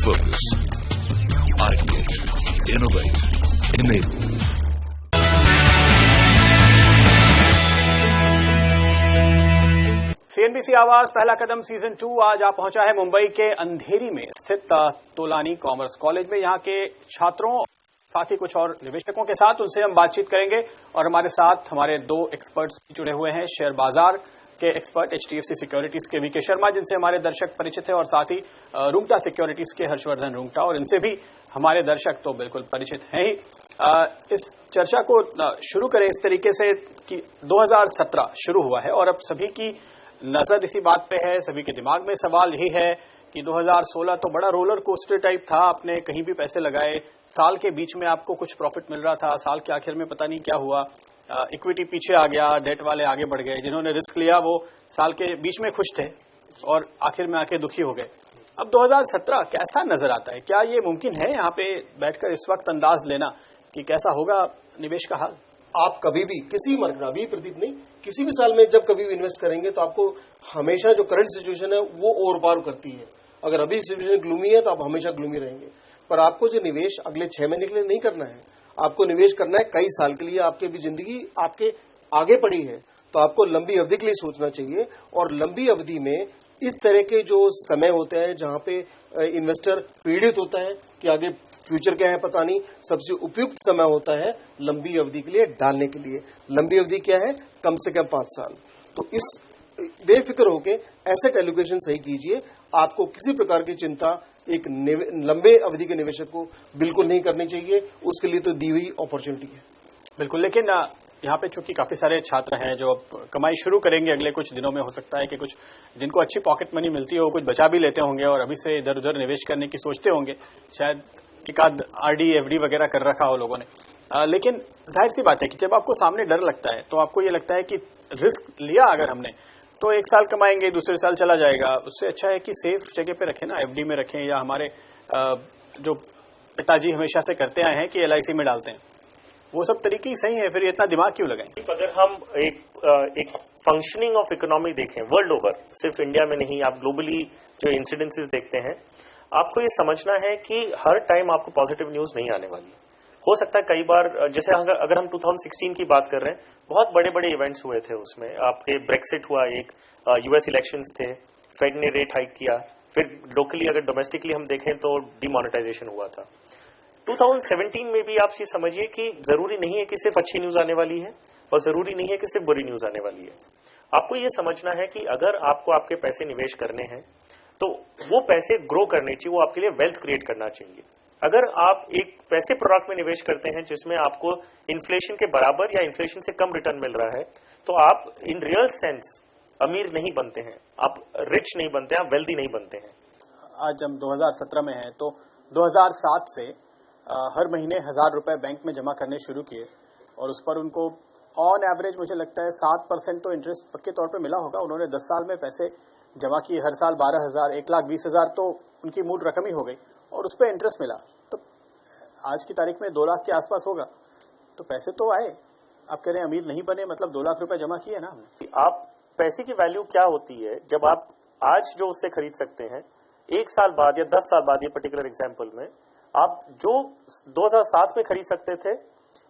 Focus. Ideate. Innovate. Enable. CNBC आवाज पहला कदम season 2 आज आप पहुंचा है मुंबई के अंधेरी में स्थित तोलानी कॉमर्स कॉलेज में। यहां के छात्रों साथ ही कुछ और निवेशकों के साथ उनसे हम बातचीत करेंगे और हमारे साथ हमारे दो एक्सपर्ट्स जुड़े हुए हैं। शेयर बाजार के एक्सपर्ट HDFC सिक्योरिटीज के VK शर्मा, जिनसे हमारे दर्शक परिचित हैं, और साथ ही रूंगटा सिक्योरिटीज के हर्षवर्धन रूंगटा, और इनसे भी हमारे दर्शक तो बिल्कुल परिचित हैं ही। इस चर्चा को शुरू करें इस तरीके से कि 2017 शुरू हुआ है और अब सभी की नजर इसी बात पे है, सभी के दिमाग में सवाल यही है कि 2016 तो बड़ा रोलर कोस्टर टाइप था। आपने कहीं भी पैसे लगाए, साल के बीच में आपको कुछ प्रॉफिट मिल रहा था, साल के आखिर में पता नहीं क्या हुआ, इक्विटी पीछे आ गया, डेट वाले आगे बढ़ गए, जिन्होंने रिस्क लिया वो साल के बीच में खुश थे और आखिर में आके दुखी हो गए। अब 2017 कैसा नजर आता है? क्या ये मुमकिन है यहाँ पे बैठकर इस वक्त अंदाज लेना कि कैसा होगा निवेश का हाल? आप कभी भी किसी भी मार्केट, अभी प्रदीप नहीं, किसी भी साल में जब कभी भी इन्वेस्ट करेंगे तो आपको हमेशा जो करंट सिचुएशन है वो ओवर पावर करती है। अगर अभी सिचुएशन ग्लूमी है तो आप हमेशा ग्लूमी रहेंगे, पर आपको जो निवेश अगले 6 महीने के लिए नहीं करना है, आपको निवेश करना है कई साल के लिए। आपकी भी जिंदगी आपके आगे पड़ी है तो आपको लंबी अवधि के लिए सोचना चाहिए। और लंबी अवधि में इस तरह के जो समय होते हैं जहां पे इन्वेस्टर पीड़ित होता है कि आगे फ्यूचर क्या है पता नहीं, सबसे उपयुक्त समय होता है लंबी अवधि के लिए डालने के लिए। लंबी अवधि क्या है? कम से कम 5 साल। तो इस बेफिक्र होके एसेट एलोकेशन सही कीजिए। आपको किसी प्रकार की चिंता एक लंबे अवधि के निवेशक को बिल्कुल नहीं करनी चाहिए, उसके लिए तो दी हुई अपॉर्चुनिटी है। बिल्कुल, लेकिन यहाँ पे चूंकि काफी सारे छात्र हैं जो अब कमाई शुरू करेंगे अगले कुछ दिनों में, हो सकता है कि कुछ जिनको अच्छी पॉकेट मनी मिलती है वो कुछ बचा भी लेते होंगे और अभी से इधर उधर निवेश करने की सोचते होंगे, शायद एक आध RD FD वगैरह कर रखा हो लोगों ने। लेकिन जाहिर सी बात है कि जब आपको सामने डर लगता है तो आपको ये लगता है कि रिस्क लिया अगर हमने तो 1 साल कमाएंगे, दूसरे साल चला जाएगा, उससे अच्छा है कि सेफ जगह पे रखें ना, FD में रखें, या हमारे जो पिताजी हमेशा से करते आए हैं कि LIC में डालते हैं, वो सब तरीके ही सही है, फिर इतना दिमाग क्यों लगाएं? अगर हम एक फंक्शनिंग ऑफ इकोनॉमी देखें वर्ल्ड ओवर, सिर्फ इंडिया में नहीं, आप ग्लोबली जो इंसिडेंसेस देखते हैं, आपको ये समझना है कि हर टाइम आपको पॉजिटिव न्यूज नहीं आने वाली। हो सकता है कई बार, जैसे अगर हम 2016 की बात कर रहे हैं, बहुत बड़े बड़े इवेंट्स हुए थे उसमें। आपके ब्रेक्सिट हुआ, एक US इलेक्शंस थे, फेड ने रेट हाइक किया, फिर लोकली अगर डोमेस्टिकली हम देखें तो डिमोनेटाइजेशन हुआ था। 2017 में भी आप ये समझिए कि जरूरी नहीं है कि सिर्फ अच्छी न्यूज आने वाली है और जरूरी नहीं है कि सिर्फ बुरी न्यूज आने वाली है। आपको ये समझना है कि अगर आपको आपके पैसे निवेश करने हैं तो वो पैसे ग्रो करने चाहिए, वो आपके लिए वेल्थ क्रिएट करना चाहिए। अगर आप एक पैसे प्रोडक्ट में निवेश करते हैं जिसमें आपको इन्फ्लेशन के बराबर या इन्फ्लेशन से कम रिटर्न मिल रहा है, तो आप इन रियल सेंस अमीर नहीं बनते हैं, आप रिच नहीं बनते हैं, आप वेल्दी नहीं बनते हैं। आज हम 2017 में हैं तो 2007 से हर महीने 1000 रुपए बैंक में जमा करने शुरू किए और उस पर उनको ऑन एवरेज मुझे लगता है 7% तो इंटरेस्ट पक्के तौर पे मिला होगा। उन्होंने 10 साल में पैसे जमा किए, हर साल 12,000, 1,20,000 तो उनकी मूल रकम ही हो गई और उस पर इंटरेस्ट मिला। तो आज की तारीख में 2 लाख के आसपास होगा, तो पैसे तो आए। आप कह रहे हैं अमीर नहीं बने, मतलब 2 लाख रुपए जमा किए ना हमने। आप पैसे की वैल्यू क्या होती है जब आप आज जो उससे खरीद सकते हैं, 1 साल बाद या 10 साल बाद, ये पर्टिकुलर एग्जाम्पल में आप जो 2007 में खरीद सकते थे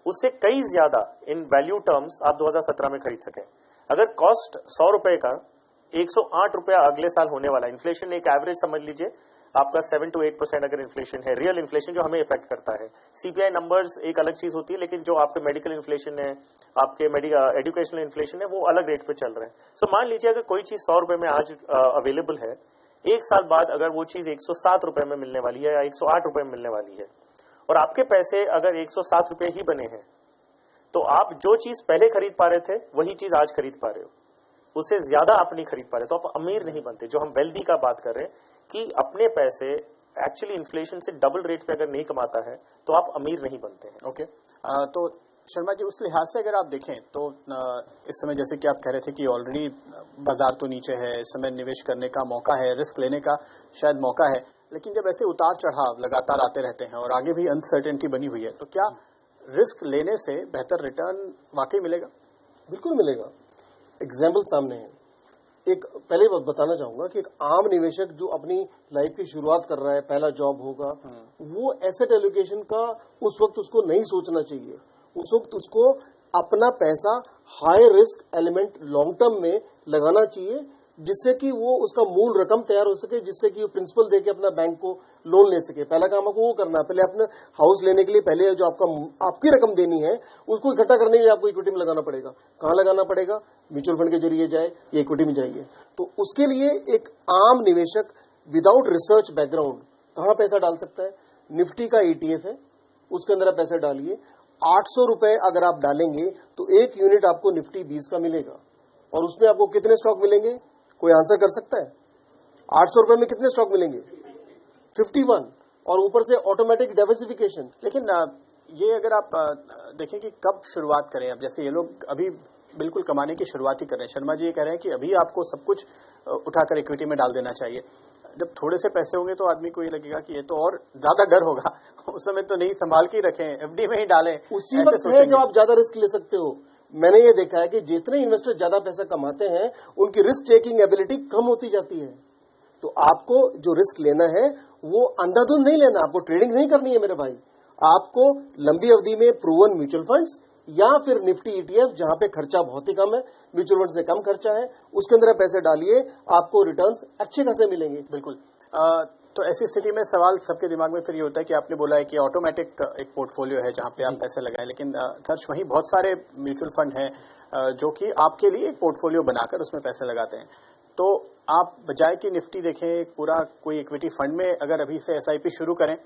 उससे कई ज्यादा इन वैल्यू टर्म्स आप 2017 में खरीद सकें। अगर कॉस्ट 100 रुपए का 108 रुपया अगले साल होने वाला, इन्फ्लेशन एक एवरेज समझ लीजिए आपका 7 to 8% अगर इन्फ्लेशन है, रियल इन्फ्लेशन जो हमें इफेक्ट करता है। CPI नंबर्स एक अलग चीज होती है, लेकिन जो आपके मेडिकल इन्फ्लेशन है, आपके एजुकेशनल इन्फ्लेशन है, वो अलग रेट पे चल रहे हैं। सो मान लीजिए अगर कोई चीज 100 रुपए में आज अवेलेबल है, 1 साल बाद अगर वो चीज 107 रुपए में मिलने वाली है या 108 रुपए में मिलने वाली है और आपके पैसे अगर 107 रुपए ही बने हैं, तो आप जो चीज पहले खरीद पा रहे थे वही चीज आज खरीद पा रहे हो, उससे ज्यादा आप नहीं खरीद पा रहे, तो आप अमीर नहीं बनते। जो हम वेल्दी का बात कर रहे हैं कि अपने पैसे एक्चुअली इन्फ्लेशन से डबल रेट पे अगर नहीं कमाता है तो आप अमीर नहीं बनते हैं। ओके, तो शर्मा जी, उस लिहाज से अगर आप देखें तो इस समय जैसे कि आप कह रहे थे कि ऑलरेडी बाजार तो नीचे है, इस समय निवेश करने का मौका है, रिस्क लेने का शायद मौका है, लेकिन जब ऐसे उतार चढ़ाव लगातार आते रहते हैं और आगे भी अनसर्टेनिटी बनी हुई है, तो क्या रिस्क लेने से बेहतर रिटर्न वाकई मिलेगा? बिल्कुल मिलेगा। एग्जाम्पल सामने है, एक पहले बताना चाहूंगा कि एक आम निवेशक जो अपनी लाइफ की शुरुआत कर रहा है, पहला जॉब होगा, वो एसेट एलोकेशन का उस वक्त उसको नहीं सोचना चाहिए। उस वक्त उसको अपना पैसा high risk element long term में लगाना चाहिए, जिससे कि वो उसका मूल रकम तैयार हो सके, जिससे कि वो प्रिंसिपल देके अपना बैंक को लोन ले सके। पहला काम आपको वो करना है, पहले अपना हाउस लेने के लिए पहले जो आपकी रकम देनी है उसको इकट्ठा करने के लिए आपको इक्विटी में लगाना पड़ेगा। कहां लगाना पड़ेगा? म्यूचुअल फंड के जरिए जाए या इक्विटी में जाइए। तो उसके लिए एक आम निवेशक विदाउट रिसर्च बैकग्राउंड कहां पैसा डाल सकता है? निफ्टी का ETF है, उसके अंदर आप पैसा डालिए। 800 रुपए अगर आप डालेंगे तो एक यूनिट आपको निफ्टी 20 का मिलेगा, और उसमें आपको कितने स्टॉक मिलेंगे? कोई आंसर कर सकता है? 800 रुपए में कितने स्टॉक मिलेंगे? 51, और ऊपर से ऑटोमेटिक डाइवर्सिफिकेशन। लेकिन ये अगर आप देखें कि कब शुरुआत करें, अब जैसे ये लोग अभी बिल्कुल कमाने की शुरुआत ही कर रहे हैं। शर्मा जी ये कह रहे हैं कि अभी आपको सब कुछ उठाकर इक्विटी में डाल देना चाहिए। जब थोड़े से पैसे होंगे तो आदमी को ये लगेगा कि ये तो और ज्यादा डर होगा, उस समय तो नहीं संभाल के रखें, FD में ही डालें। उसी वक्त है जब आप ज्यादा रिस्क ले सकते हो। मैंने ये देखा है कि जितने इन्वेस्टर ज्यादा पैसा कमाते हैं उनकी रिस्क टेकिंग एबिलिटी कम होती जाती है। तो आपको जो रिस्क लेना है वो अंधाधुंध नहीं लेना, आपको ट्रेडिंग नहीं करनी है मेरे भाई। आपको लंबी अवधि में प्रूवन म्यूचुअल फंड्स या फिर निफ्टी ETF, जहां पे खर्चा बहुत ही कम है, म्यूचुअल फंड से कम खर्चा है, उसके अंदर पैसे डालिए, आपको रिटर्न्स अच्छे खासे मिलेंगे। बिल्कुल। तो ऐसी स्थिति में सवाल सबके दिमाग में फिर ये होता है कि आपने बोला है कि ऑटोमेटिक एक पोर्टफोलियो है जहां पे आप पैसे लगाएं, लेकिन खर्च वहीं बहुत सारे म्यूचुअल फंड हैं जो कि आपके लिए एक पोर्टफोलियो बनाकर उसमें पैसे लगाते हैं। तो आप बजाय कि निफ्टी देखें पूरा कोई इक्विटी फंड में अगर अभी से SIP शुरू करें,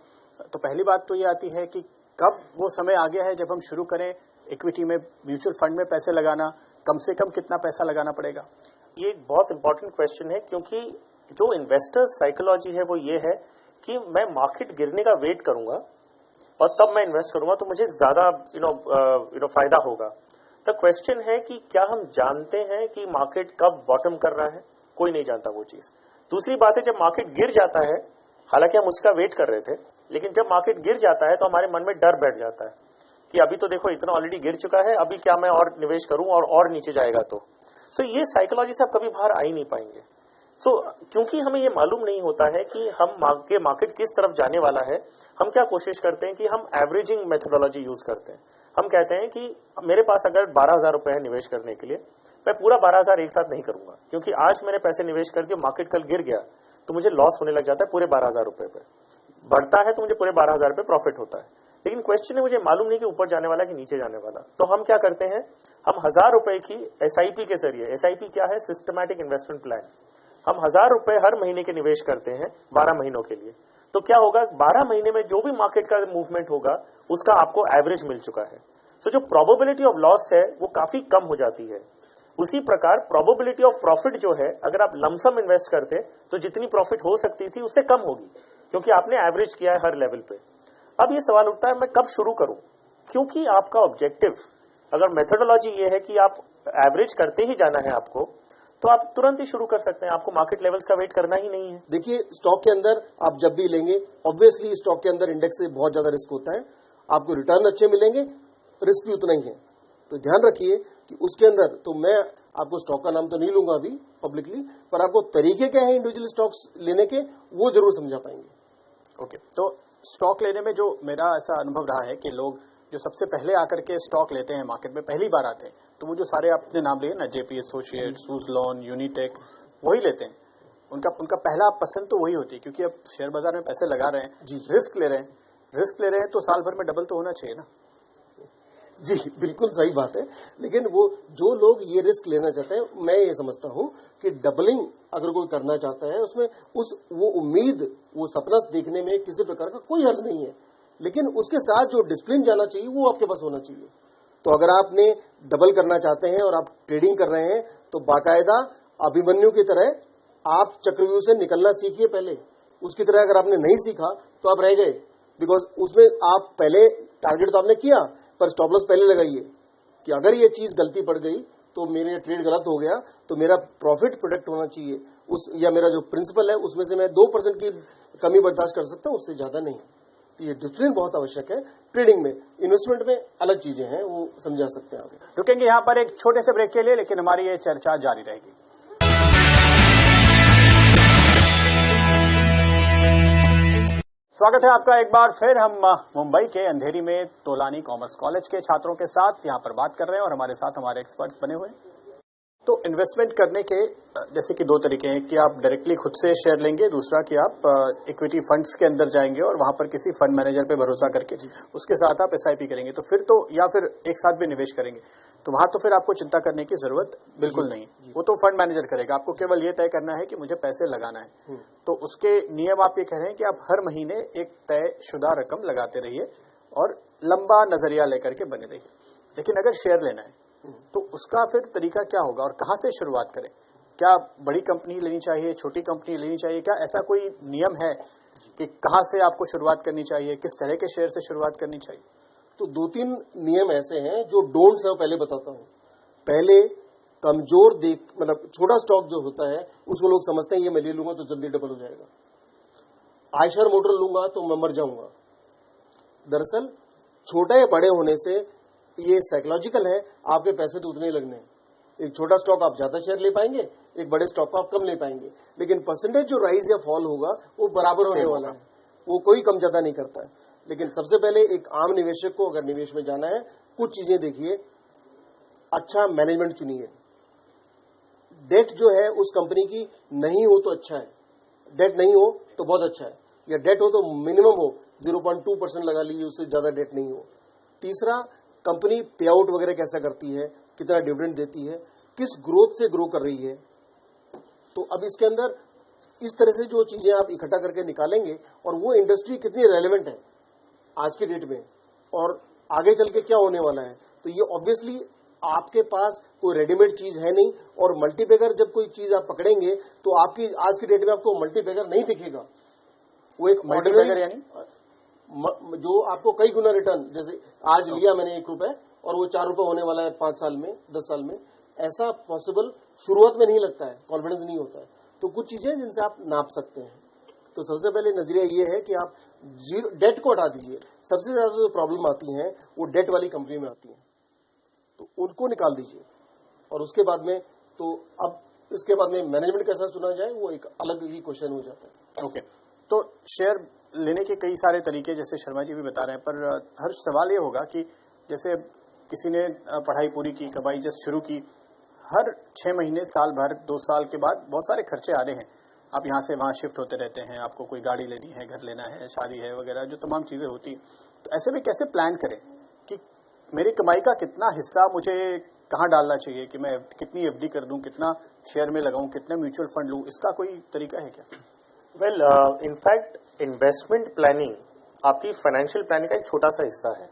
तो पहली बात तो ये आती है कि कब वो समय आ गया है जब हम शुरू करें इक्विटी में, म्यूचुअल फंड में पैसे लगाना, कम से कम कितना पैसा लगाना पड़ेगा? ये एक बहुत इंपॉर्टेंट क्वेश्चन है, क्योंकि जो इन्वेस्टर्स साइकोलॉजी है वो ये है कि मैं मार्केट गिरने का वेट करूंगा और तब मैं इन्वेस्ट करूंगा तो मुझे ज्यादा फायदा होगा। द क्वेश्चन है कि क्या हम जानते हैं कि मार्केट कब बॉटम कर रहा है? कोई नहीं जानता वो चीज। दूसरी बात है, जब मार्केट गिर जाता है, हालांकि हम उसका वेट कर रहे थे, लेकिन जब मार्केट गिर जाता है तो हमारे मन में डर बैठ जाता है कि अभी तो देखो इतना ऑलरेडी गिर चुका है, अभी क्या मैं और निवेश करूं और नीचे जाएगा तो। सो ये साइकोलॉजी से आप कभी बाहर आ ही नहीं पाएंगे। क्योंकि हमें ये मालूम नहीं होता है कि हम मार्केट किस तरफ जाने वाला है, हम क्या कोशिश करते हैं कि हम एवरेजिंग मेथोडोलॉजी यूज करते हैं। हम कहते हैं कि मेरे पास अगर 12,000 रुपए है निवेश करने के लिए, मैं पूरा 12,000 एक साथ नहीं करूंगा, क्योंकि आज मैंने पैसे निवेश करके मार्केट कल गिर गया तो मुझे लॉस होने लग जाता है पूरे 12,000 रुपए पे। बढ़ता है तो मुझे पूरे 12,000 रुपए प्रॉफिट होता है। लेकिन क्वेश्चन है, मुझे मालूम नहीं कि ऊपर जाने वाला कि नीचे जाने वाला। तो हम क्या करते हैं, हम 1,000 रुपए की SIP के जरिए, SIP क्या है? Systematic investment plan. हम 1,000 रुपए हर महीने के निवेश करते हैं 12 महीनों के लिए। तो क्या होगा, 12 महीने में जो भी मार्केट का मूवमेंट होगा उसका आपको एवरेज मिल चुका है। सो जो प्रोबेबिलिटी ऑफ लॉस है वो काफी कम हो जाती है। उसी प्रकार प्रोबेबिलिटी ऑफ प्रॉफिट जो है, अगर आप लमसम इन्वेस्ट करते तो जितनी प्रॉफिट हो सकती थी उससे कम होगी, क्योंकि आपने एवरेज किया है हर लेवल पे। अब ये सवाल उठता है मैं कब शुरू करूं, क्योंकि आपका ऑब्जेक्टिव अगर मेथोडोलॉजी ये है कि आप एवरेज करते ही जाना है आपको, तो आप तुरंत ही शुरू कर सकते हैं, आपको मार्केट लेवल्स का वेट करना ही नहीं है। देखिए, स्टॉक के अंदर आप जब भी लेंगे, ऑब्वियसली स्टॉक के अंदर इंडेक्स से बहुत ज्यादा रिस्क होता है, आपको रिटर्न अच्छे मिलेंगे, रिस्क भी उतना ही है। तो ध्यान रखिए कि उसके अंदर, तो मैं आपको स्टॉक का नाम तो नहीं लूंगा अभी पब्लिकली, पर आपको तरीके क्या है इंडिविजुअल स्टॉक्स लेने के वो जरूर समझा पाएंगे। ओके, तो स्टॉक लेने में जो मेरा ऐसा अनुभव रहा है कि लोग जो सबसे पहले आकर के स्टॉक लेते हैं, मार्केट में पहली बार आते हैं, तो वो जो सारे आपने नाम लिए ना, JP एसोसिएट, सुज़लॉन, यूनिटेक, वही लेते हैं। उनका पहला पसंद तो वही होती है, क्योंकि अब शेयर बाजार में पैसे लगा रहे हैं, रिस्क ले रहे हैं तो साल भर में डबल तो होना चाहिए ना। जी बिल्कुल सही बात है, लेकिन वो जो लोग ये रिस्क लेना चाहते हैं, मैं ये समझता हूं कि डबलिंग अगर कोई करना चाहता है उसमें वो उम्मीद, वो सपना देखने में किसी प्रकार का कोई हर्ज नहीं है, लेकिन उसके साथ जो डिसिप्लिन जाना चाहिए वो आपके पास होना चाहिए। तो अगर आपने डबल करना चाहते हैं और आप ट्रेडिंग कर रहे हैं, तो बाकायदा अभिमन्यु की तरह आप चक्रव्यूह से निकलना सीखिए पहले। उसकी तरह अगर आपने नहीं सीखा तो आप रह गए, बिकॉज उसमें आप पहले टारगेट तो आपने किया, पर स्टॉप लॉस पहले लगाइए कि अगर ये चीज गलती पड़ गई तो मेरे ट्रेड गलत हो गया तो मेरा प्रॉफिट प्रोटेक्ट होना चाहिए, या मेरा जो प्रिंसिपल है उसमें से मैं 2% की कमी बर्दाश्त कर सकता हूं, उससे ज्यादा नहीं। तो ये डिसिप्लिन बहुत आवश्यक है ट्रेडिंग में। इन्वेस्टमेंट में अलग चीजें हैं, वो समझा सकते हैं आगे। रुकेंगे यहाँ पर एक छोटे से ब्रेक के लिए, लेकिन हमारी ये चर्चा जारी रहेगी। स्वागत है आपका एक बार फिर। हम मुंबई के अंधेरी में तोलानी कॉमर्स कॉलेज के छात्रों के साथ यहां पर बात कर रहे हैं और हमारे साथ हमारे एक्सपर्ट्स बने हुए हैं। तो इन्वेस्टमेंट करने के जैसे कि दो तरीके हैं कि आप डायरेक्टली खुद से शेयर लेंगे, दूसरा कि आप इक्विटी फंड्स के अंदर जाएंगे और वहां पर किसी फंड मैनेजर पे भरोसा करके उसके साथ आप एसआईपी करेंगे। तो फिर तो या फिर एक साथ भी निवेश करेंगे तो वहां तो फिर आपको चिंता करने की जरूरत बिल्कुल नहीं, वो तो फंड मैनेजर करेगा। आपको केवल ये तय करना है कि मुझे पैसे लगाना है। तो उसके नियम आप ये कह रहे हैं कि आप हर महीने एक तयशुदा रकम लगाते रहिए और लंबा नजरिया लेकर के बने रहिए। लेकिन अगर शेयर लेना है तो उसका फिर तरीका क्या होगा और कहां से शुरुआत करें? क्या बड़ी कंपनी लेनी चाहिए, छोटी कंपनी लेनी चाहिए? क्या ऐसा कोई नियम है कि कहां से आपको शुरुआत करनी चाहिए, किस तरह के शेयर से शुरुआत करनी चाहिए? तो 2-3 नियम ऐसे हैं जो डोंट्स है, पहले बताता हूं। पहले कमजोर मतलब छोटा स्टॉक जो होता है उसको लोग समझते हैं ये मैं ले लूंगा तो जल्दी डबल हो जाएगा, आयशर मोटर लूंगा तो मैं मर जाऊंगा। दरअसल छोटे या बड़े होने से ये साइकोलॉजिकल है, आपके पैसे तो उतने ही लगने हैं। एक छोटा स्टॉक आप ज्यादा शेयर ले पाएंगे, एक बड़े स्टॉक को आप कम ले पाएंगे, लेकिन परसेंटेज जो राइज या फॉल होगा वो बराबर होने वाला है, वो कोई कम ज्यादा नहीं करता है। लेकिन सबसे पहले एक आम निवेशक को अगर निवेश में जाना है, कुछ चीजें देखिए। अच्छा मैनेजमेंट चुनिए। डेट जो है उस कंपनी की नहीं हो तो अच्छा है, डेट नहीं हो तो बहुत अच्छा है, या डेट हो तो मिनिमम हो 0.2% लगा लीजिए, उससे ज्यादा डेट नहीं हो। तीसरा, कंपनी पे आउट वगैरह कैसा करती है, कितना डिविडेंड देती है, किस ग्रोथ से ग्रो कर रही है। तो अब इसके अंदर इस तरह से जो चीजें आप इकट्ठा करके निकालेंगे और वो इंडस्ट्री कितनी रेलेवेंट है आज के डेट में और आगे चल के क्या होने वाला है, तो ये ऑब्वियसली आपके पास कोई रेडीमेड चीज है नहीं। और मल्टीबैगर जब कोई चीज आप पकड़ेंगे तो आपकी आज की डेट में आपको मल्टीबैगर नहीं दिखेगा, वो एक मल्टीबैगर यानी जो आपको कई गुना रिटर्न, जैसे आज लिया मैंने ₹1 और वो ₹4 होने वाला है 5 साल में, 10 साल में, ऐसा पॉसिबल शुरुआत में नहीं लगता है, कॉन्फिडेंस नहीं होता है। तो कुछ चीजें जिनसे आप नाप सकते हैं। तो सबसे पहले नजरिया ये है कि आप डेट को हटा दीजिए। सबसे ज्यादा जो प्रॉब्लम आती है वो डेट वाली कंपनी में आती है, तो उनको निकाल दीजिए। और उसके बाद में तो अब इसके बाद में मैनेजमेंट कैसा चुना जाए वो एक अलग ही क्वेश्चन हो जाता है। ओके, तो शेयर लेने के कई सारे तरीके जैसे शर्मा जी भी बता रहे हैं, पर हर सवाल ये होगा कि जैसे किसी ने पढ़ाई पूरी की, कमाई जस्ट शुरू की, हर 6 महीने, साल भर, 2 साल के बाद बहुत सारे खर्चे आ रहे हैं। आप यहाँ से वहाँ शिफ्ट होते रहते हैं, आपको कोई गाड़ी लेनी है, घर लेना है, शादी है वगैरह, जो तमाम चीजें होती हैं। तो ऐसे में कैसे प्लान करें कि मेरी कमाई का कितना हिस्सा मुझे कहाँ डालना चाहिए, कि मैं कितनी एफडी कर दूं, कितना शेयर में लगाऊं, कितना म्यूचुअल फंड लूं, इसका कोई तरीका है क्या? वेल, इनफैक्ट इन्वेस्टमेंट प्लानिंग आपकी फाइनेंशियल प्लानिंग का एक छोटा सा हिस्सा है।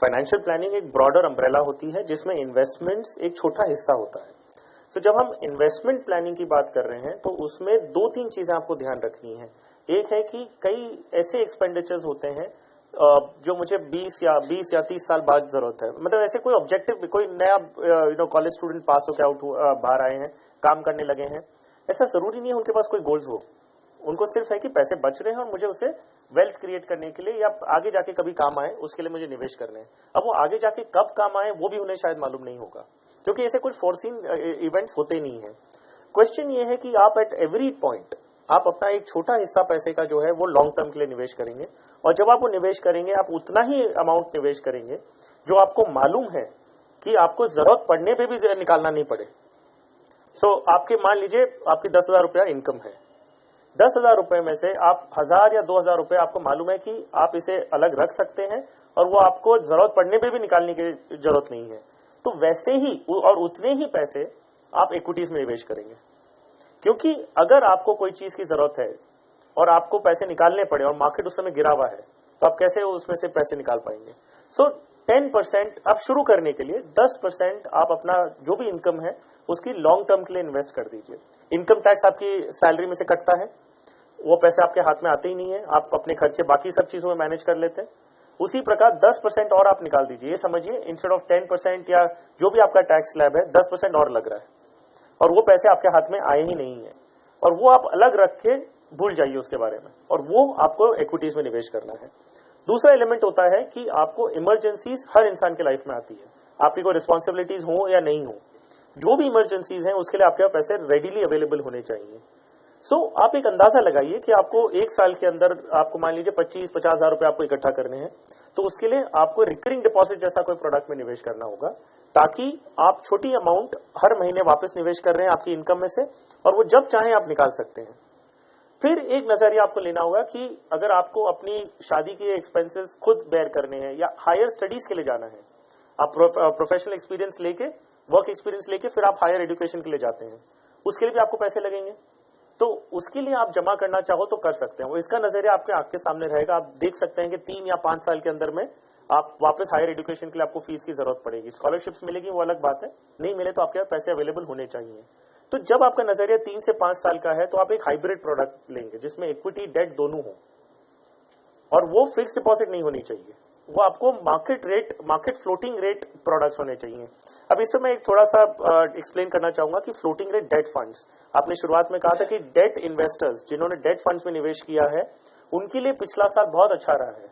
फाइनेंशियल प्लानिंग एक ब्रॉडर अम्ब्रेला होती है जिसमें इन्वेस्टमेंट्स एक छोटा हिस्सा होता है। तो जब हम इन्वेस्टमेंट प्लानिंग की बात कर रहे हैं तो उसमें 2-3 चीजें आपको ध्यान रखनी है। एक है कि कई ऐसे एक्सपेंडिचर्स होते हैं जो मुझे 20 या 30 साल बाद जरूरत है। मतलब ऐसे कोई ऑब्जेक्टिव, कोई नया कॉलेज स्टूडेंट पास होकर आउट बाहर आए हैं, काम करने लगे हैं, ऐसा जरूरी नहीं है उनके पास कोई गोल्स हो। उनको सिर्फ है कि पैसे बच रहे हैं और मुझे उसे वेल्थ क्रिएट करने के लिए या आगे जाके कभी काम आए उसके लिए मुझे निवेश करने हैं। अब वो आगे जाके कब काम आए वो भी उन्हें शायद मालूम नहीं होगा, क्योंकि ऐसे कुछ फोर्सीन इवेंट्स होते नहीं है। क्वेश्चन ये है कि आप एट एवरी पॉइंट आप अपना एक छोटा हिस्सा पैसे का जो है वो लॉन्ग टर्म के लिए निवेश करेंगे, और जब आप वो निवेश करेंगे आप उतना ही अमाउंट निवेश करेंगे जो आपको मालूम है कि आपको जरूरत पड़ने पे भी निकालना नहीं पड़े। सो आपके मान लीजिए आपकी 10,000 रुपया इनकम है, 10,000 रुपए में से आप 1,000 या 2,000 रुपए आपको मालूम है कि आप इसे अलग रख सकते हैं और वो आपको जरूरत पड़ने पे भी निकालने की जरूरत नहीं है। तो वैसे ही और उतने ही पैसे आप इक्विटीज में निवेश करेंगे, क्योंकि अगर आपको कोई चीज की जरूरत है और आपको पैसे निकालने पड़े और मार्केट उस समय गिरा हुआ है तो आप कैसे उसमें से पैसे निकाल पाएंगे। सो 10% आप शुरू करने के लिए 10% आप अपना जो भी इनकम है उसकी लॉन्ग टर्म के लिए इन्वेस्ट कर दीजिए। इनकम टैक्स आपकी सैलरी में से कटता है, वो पैसे आपके हाथ में आते ही नहीं है, आप अपने खर्चे बाकी सब चीजों में मैनेज कर लेते हैं। उसी प्रकार 10% और आप निकाल दीजिए। ये समझिए इंस्टेड ऑफ 10% या जो भी आपका टैक्स स्लैब है 10% और लग रहा है और वो पैसे आपके हाथ में आए ही नहीं है, और वो आप अलग रख के भूल जाइए उसके बारे में, और वो आपको इक्विटीज में निवेश करना है। दूसरा एलिमेंट होता है कि आपको इमरजेंसीज हर इंसान की लाइफ में आती है, आपकी कोई रिस्पॉन्सिबिलिटीज हो या नहीं हो, जो भी इमरजेंसीज हैं उसके लिए आपके पास पैसे रेडीली अवेलेबल होने चाहिए। आप एक अंदाजा लगाइए कि आपको एक साल के अंदर आपको मान लीजिए 25-50 हजार रुपए आपको इकट्ठा करने हैं, तो उसके लिए आपको रिकरिंग डिपॉजिट जैसा कोई प्रोडक्ट में निवेश करना होगा, ताकि आप छोटी अमाउंट हर महीने वापस निवेश कर रहे हैं आपकी इनकम में से, और वो जब चाहें आप निकाल सकते हैं। फिर एक नजरिया आपको लेना होगा कि अगर आपको अपनी शादी के एक्सपेंसेस खुद बेयर करने हैं या हायर स्टडीज के लिए जाना है, आप प्रोफेशनल एक्सपीरियंस लेके, वर्क एक्सपीरियंस लेके फिर आप हायर एजुकेशन के लिए जाते हैं, उसके लिए भी आपको पैसे लगेंगे, तो उसके लिए आप जमा करना चाहो तो कर सकते हैं। वो इसका नजरिया आपके आंख के सामने रहेगा। आप देख सकते हैं कि 3 या 5 साल के अंदर में आप वापस हायर एजुकेशन के लिए आपको फीस की जरूरत पड़ेगी, स्कॉलरशिप्स मिलेगी वो अलग बात है, नहीं मिले तो आपके पास पैसे अवेलेबल होने चाहिए। तो जब आपका नजरिया 3 से 5 साल का है तो आप एक हाइब्रिड प्रोडक्ट लेंगे जिसमें इक्विटी डेट दोनों हो, और वो फिक्स डिपॉजिट नहीं होनी चाहिए, वो आपको मार्केट फ्लोटिंग रेट प्रोडक्ट्स होने चाहिए। अब इसमें मैं एक थोड़ा सा एक्सप्लेन करना चाहूंगा कि फ्लोटिंग रेट डेट फंड्स, आपने शुरुआत में कहा था कि डेट इन्वेस्टर्स जिन्होंने डेट फंड्स में निवेश किया है उनके लिए पिछला साल बहुत अच्छा रहा है,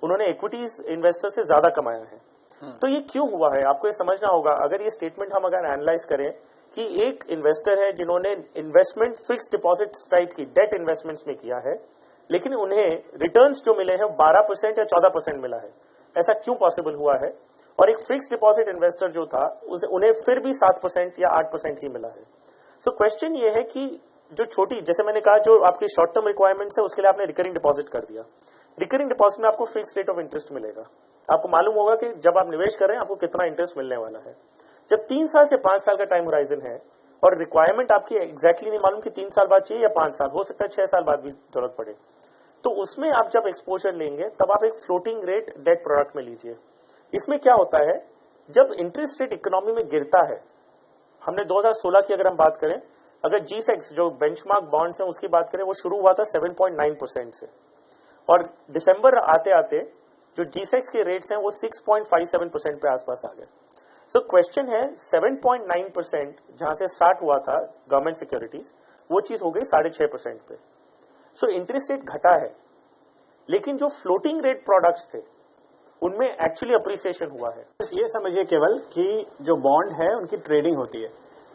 उन्होंने इक्विटीज इन्वेस्टर से ज्यादा कमाया है। तो ये क्यों हुआ है आपको ये समझना होगा। अगर ये स्टेटमेंट हम अगर एनालाइज करें कि एक इन्वेस्टर है जिन्होंने इन्वेस्टमेंट फिक्स डिपॉजिट टाइप की डेट इन्वेस्टमेंट्स में किया है, लेकिन उन्हें रिटर्न्स जो मिले हैं 12% या 14% मिला है, ऐसा क्यों पॉसिबल हुआ है। और एक फिक्स डिपॉजिट इन्वेस्टर जो था उन्हें फिर भी 7% या 8% ही मिला है। सो क्वेश्चन ये है कि जो छोटी, जैसे मैंने कहा, जो आपकी शॉर्ट टर्म रिक्वायरमेंट्स है उसके लिए आपने रिकरिंग डिपॉजिट कर दिया, रिकरिंग डिपॉजिट में आपको फिक्स रेट ऑफ इंटरेस्ट मिलेगा, आपको मालूम होगा कि जब आप निवेश कर रहे हैं आपको कितना इंटरेस्ट मिलने वाला है। जब 3 साल से 5 साल का टाइम होराइजन है और रिक्वायरमेंट आपकी एग्जैक्टली नहीं मालूम कि 3 साल बाद चाहिए या 5 साल, हो सकता है 6 साल बाद भी जरूरत पड़े, तो उसमें आप जब एक्सपोजर लेंगे तब आप एक फ्लोटिंग रेट डेट प्रोडक्ट में लीजिए। इसमें क्या होता है, जब इंटरेस्ट रेट इकोनॉमी में गिरता है, हमने 2016 की अगर हम बात करें, अगर G-Secs जो बेंचमार्क बॉन्ड्स हैं उसकी बात करें, वो शुरू हुआ था 7.9% से, और दिसंबर आते आते जो G-Secs के रेट्स हैं वो 6.57% पे आसपास आ गए। सो क्वेश्चन है 7.9% जहां से स्टार्ट हुआ था गवर्नमेंट सिक्योरिटीज, वो चीज हो गई 6.5% पे। सो इंटरेस्ट रेट घटा है, लेकिन जो फ्लोटिंग रेट प्रोडक्ट्स थे उनमें एक्चुअली अप्रिसिएशन हुआ है। ये समझिए केवल कि जो बॉन्ड है उनकी ट्रेडिंग होती है,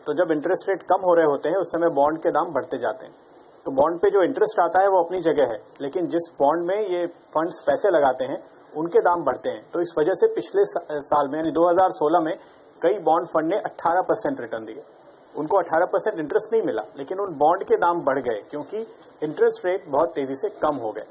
तो जब इंटरेस्ट रेट कम हो रहे होते हैं उस समय बॉन्ड के दाम बढ़ते जाते हैं, तो बॉन्ड पे जो इंटरेस्ट आता है वो अपनी जगह है, लेकिन जिस बॉन्ड में ये फंड्स पैसे लगाते हैं उनके दाम बढ़ते हैं। तो इस वजह से पिछले साल में यानी 2016 में कई बॉन्ड फंड ने 18% रिटर्न दिए, उनको 18% इंटरेस्ट नहीं मिला, लेकिन उन बॉन्ड के दाम बढ़ गए क्योंकि इंटरेस्ट रेट बहुत तेजी से कम हो गए।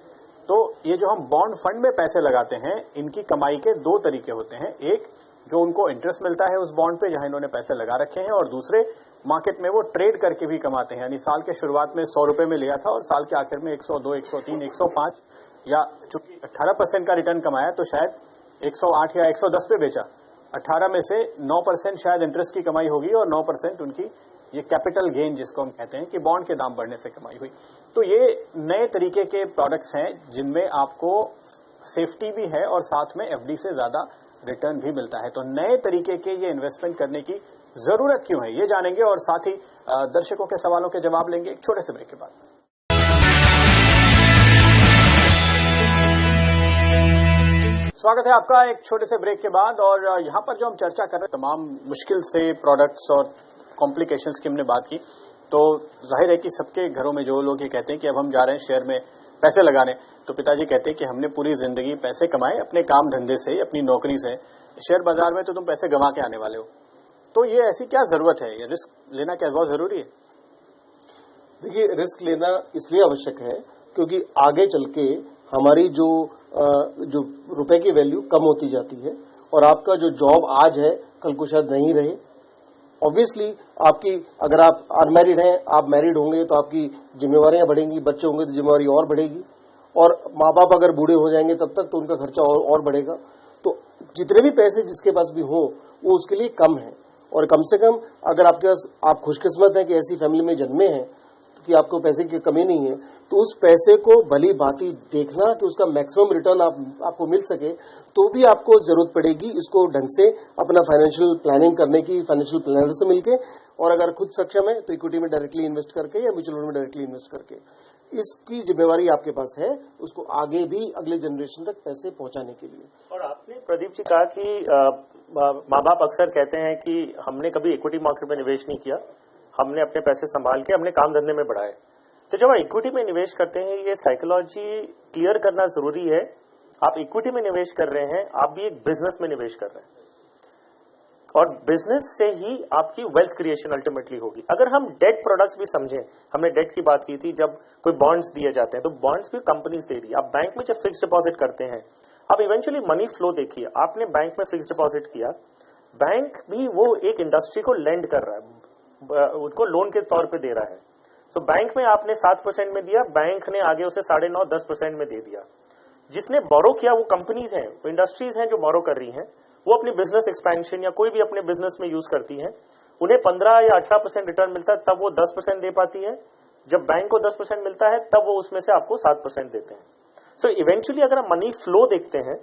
तो ये जो हम बॉन्ड फंड में पैसे लगाते हैं, इनकी कमाई के 2 तरीके होते हैं, एक जो उनको इंटरेस्ट मिलता है उस बॉन्ड पे जहां इन्होंने पैसे लगा रखे हैं, और दूसरे मार्केट में वो ट्रेड करके भी कमाते हैं, यानी साल के शुरुआत में 100 रुपए में लिया था और साल के आखिर में 102, 103, 105 या चूंकि 18% का रिटर्न कमाया तो शायद 108 या 110 पे बेचा, 18 में से 9% शायद इंटरेस्ट की कमाई होगी और 9% उनकी ये कैपिटल गेन जिसको हम कहते हैं कि बॉन्ड के दाम बढ़ने से कमाई हुई। तो ये नए तरीके के प्रोडक्ट्स हैं जिनमें आपको सेफ्टी भी है और साथ में एफडी से ज्यादा रिटर्न भी मिलता है। तो नए तरीके के ये इन्वेस्टमेंट करने की जरूरत क्यों है ये जानेंगे और साथ ही दर्शकों के सवालों के जवाब लेंगे एक छोटे से ब्रेक के बाद। स्वागत है आपका एक छोटे से ब्रेक के बाद, और यहाँ पर जो हम चर्चा कर रहे हैं तमाम मुश्किल से प्रोडक्ट्स और कॉम्प्लिकेशंस की हमने बात की, तो जाहिर है कि सबके घरों में जो लोग ये कहते हैं कि अब हम जा रहे हैं शेयर में पैसे लगाने, तो पिताजी कहते हैं कि हमने पूरी जिंदगी पैसे कमाए अपने काम धंधे से, अपनी नौकरी से, शेयर बाजार में तो तुम पैसे गंवा के आने वाले हो, तो ये ऐसी क्या जरूरत है, ये रिस्क लेना क्या बहुत जरूरी है? देखिए, रिस्क लेना इसलिए आवश्यक है क्योंकि आगे चल के हमारी जो रुपए की वैल्यू कम होती जाती है और आपका जो जॉब आज है कल को शायद नहीं रहे। ऑब्वियसली आपकी, अगर आप अनमैरिड हैं, आप मैरिड होंगे तो आपकी जिम्मेवारियां बढ़ेंगी, बच्चे होंगे तो जिम्मेवारी और बढ़ेगी, और माँ बाप अगर बूढ़े हो जाएंगे तब तक तो उनका खर्चा और बढ़ेगा। तो जितने भी पैसे जिसके पास भी हो वो उसके लिए कम है, और कम से कम अगर आपके पास, आप खुशकिस्मत हैं कि ऐसी फैमिली में जन्मे हैं कि आपको पैसे की कमी नहीं है, तो उस पैसे को भली भांति देखना कि उसका मैक्सिमम रिटर्न आपको मिल सके, तो भी आपको जरूरत पड़ेगी इसको ढंग से अपना फाइनेंशियल प्लानिंग करने की, फाइनेंशियल प्लानर से मिलके, और अगर खुद सक्षम है तो इक्विटी में डायरेक्टली इन्वेस्ट करके या म्यूचुअल फंड में डायरेक्टली इन्वेस्ट करके। इसकी जिम्मेवारी आपके पास है, उसको आगे भी अगले जनरेशन तक पैसे पहुंचाने के लिए। और आपने प्रदीप जी कहा कि माँ बाप अक्सर कहते हैं कि हमने कभी इक्विटी मार्केट में निवेश नहीं किया, हमने अपने पैसे संभाल के अपने काम धंधे में बढ़ाए। तो जब आप इक्विटी में निवेश करते हैं, ये साइकोलॉजी क्लियर करना जरूरी है। आप इक्विटी में निवेश कर रहे हैं, आप भी एक बिजनेस में निवेश कर रहे हैं, और बिजनेस से ही आपकी वेल्थ क्रिएशन अल्टीमेटली होगी। अगर हम डेट प्रोडक्ट्स भी समझें, हमने डेट की बात की थी, जब कोई बॉन्ड्स दिए जाते हैं तो बॉन्ड्स भी कंपनीज दे रही है। आप बैंक में जब फिक्स डिपॉजिट करते हैं, आप इवेंचुअली मनी फ्लो देखिए। आपने बैंक में फिक्स डिपॉजिट किया, बैंक भी वो एक इंडस्ट्री को लेंड कर रहा है, उनको लोन के तौर पे दे रहा है। तो बैंक में आपने 7% में दिया, बैंक ने आगे उसे 9.5-10% में दे दिया। जिसने बोरो किया वो कंपनीज हैं, वो इंडस्ट्रीज हैं जो बोरो कर रही हैं, वो अपनी बिजनेस एक्सपेंशन या कोई भी अपने बिजनेस में यूज करती हैं। उन्हें 15 या 18% रिटर्न मिलता है, तब वो 10% दे पाती है। जब बैंक को 10% मिलता है, तब वो उसमें से आपको 7% देते हैं। सो इवेंचुअली अगर हम मनी फ्लो देखते हैं,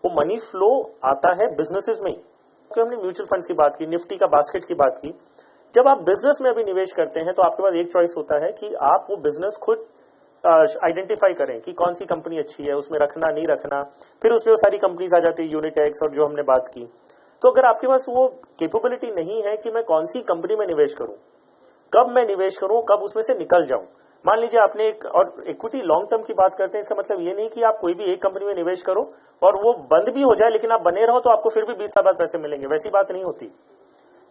वो मनी फ्लो आता है बिजनेसेस में ही। तो हमने म्यूचुअल फंड्स की बात की, निफ्टी का बास्केट की बात की। जब आप बिजनेस में अभी निवेश करते हैं, तो आपके पास एक चॉइस होता है कि आप वो बिजनेस खुद आइडेंटिफाई करें कि कौन सी कंपनी अच्छी है, उसमें रखना नहीं रखना। फिर उसमें वो सारी कंपनीज आ जाती है, यूनिटेक्स और जो हमने बात की। तो अगर आपके पास वो कैपेबिलिटी नहीं है कि मैं कौन सी कंपनी में निवेश करूं, कब मैं निवेश करूं, कब उसमें से निकल जाऊं। मान लीजिए आपने एक, और इक्विटी लॉन्ग टर्म की बात करते हैं, इसका मतलब ये नहीं कि आप कोई भी एक कंपनी में निवेश करो और वो बंद भी हो जाए लेकिन आप बने रहो तो आपको फिर भी 20 साल बाद पैसे मिलेंगे, वैसी बात नहीं होती।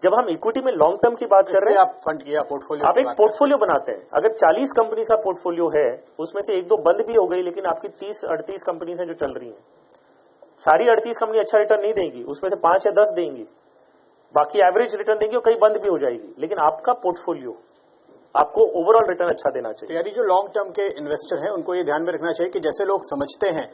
जब हम इक्विटी में लॉन्ग टर्म की बात कर रहे हैं, आप फंड किया पोर्टफोलियो, आप एक पोर्टफोलियो बनाते हैं। अगर 40 कंपनी का पोर्टफोलियो है, उसमें से 1-2 बंद भी हो गई, लेकिन आपकी 30-38 कंपनीज हैं जो चल रही हैं। सारी 38 कंपनी अच्छा रिटर्न नहीं देंगी, उसमें से 5 या 10 देंगी, बाकी एवरेज रिटर्न देंगी और कई बंद भी हो जाएगी। लेकिन आपका पोर्टफोलियो आपको ओवरऑल रिटर्न अच्छा देना चाहिए। यानी जो लॉन्ग टर्म के इन्वेस्टर हैं, उनको ये ध्यान में रखना चाहिए कि जैसे लोग समझते हैं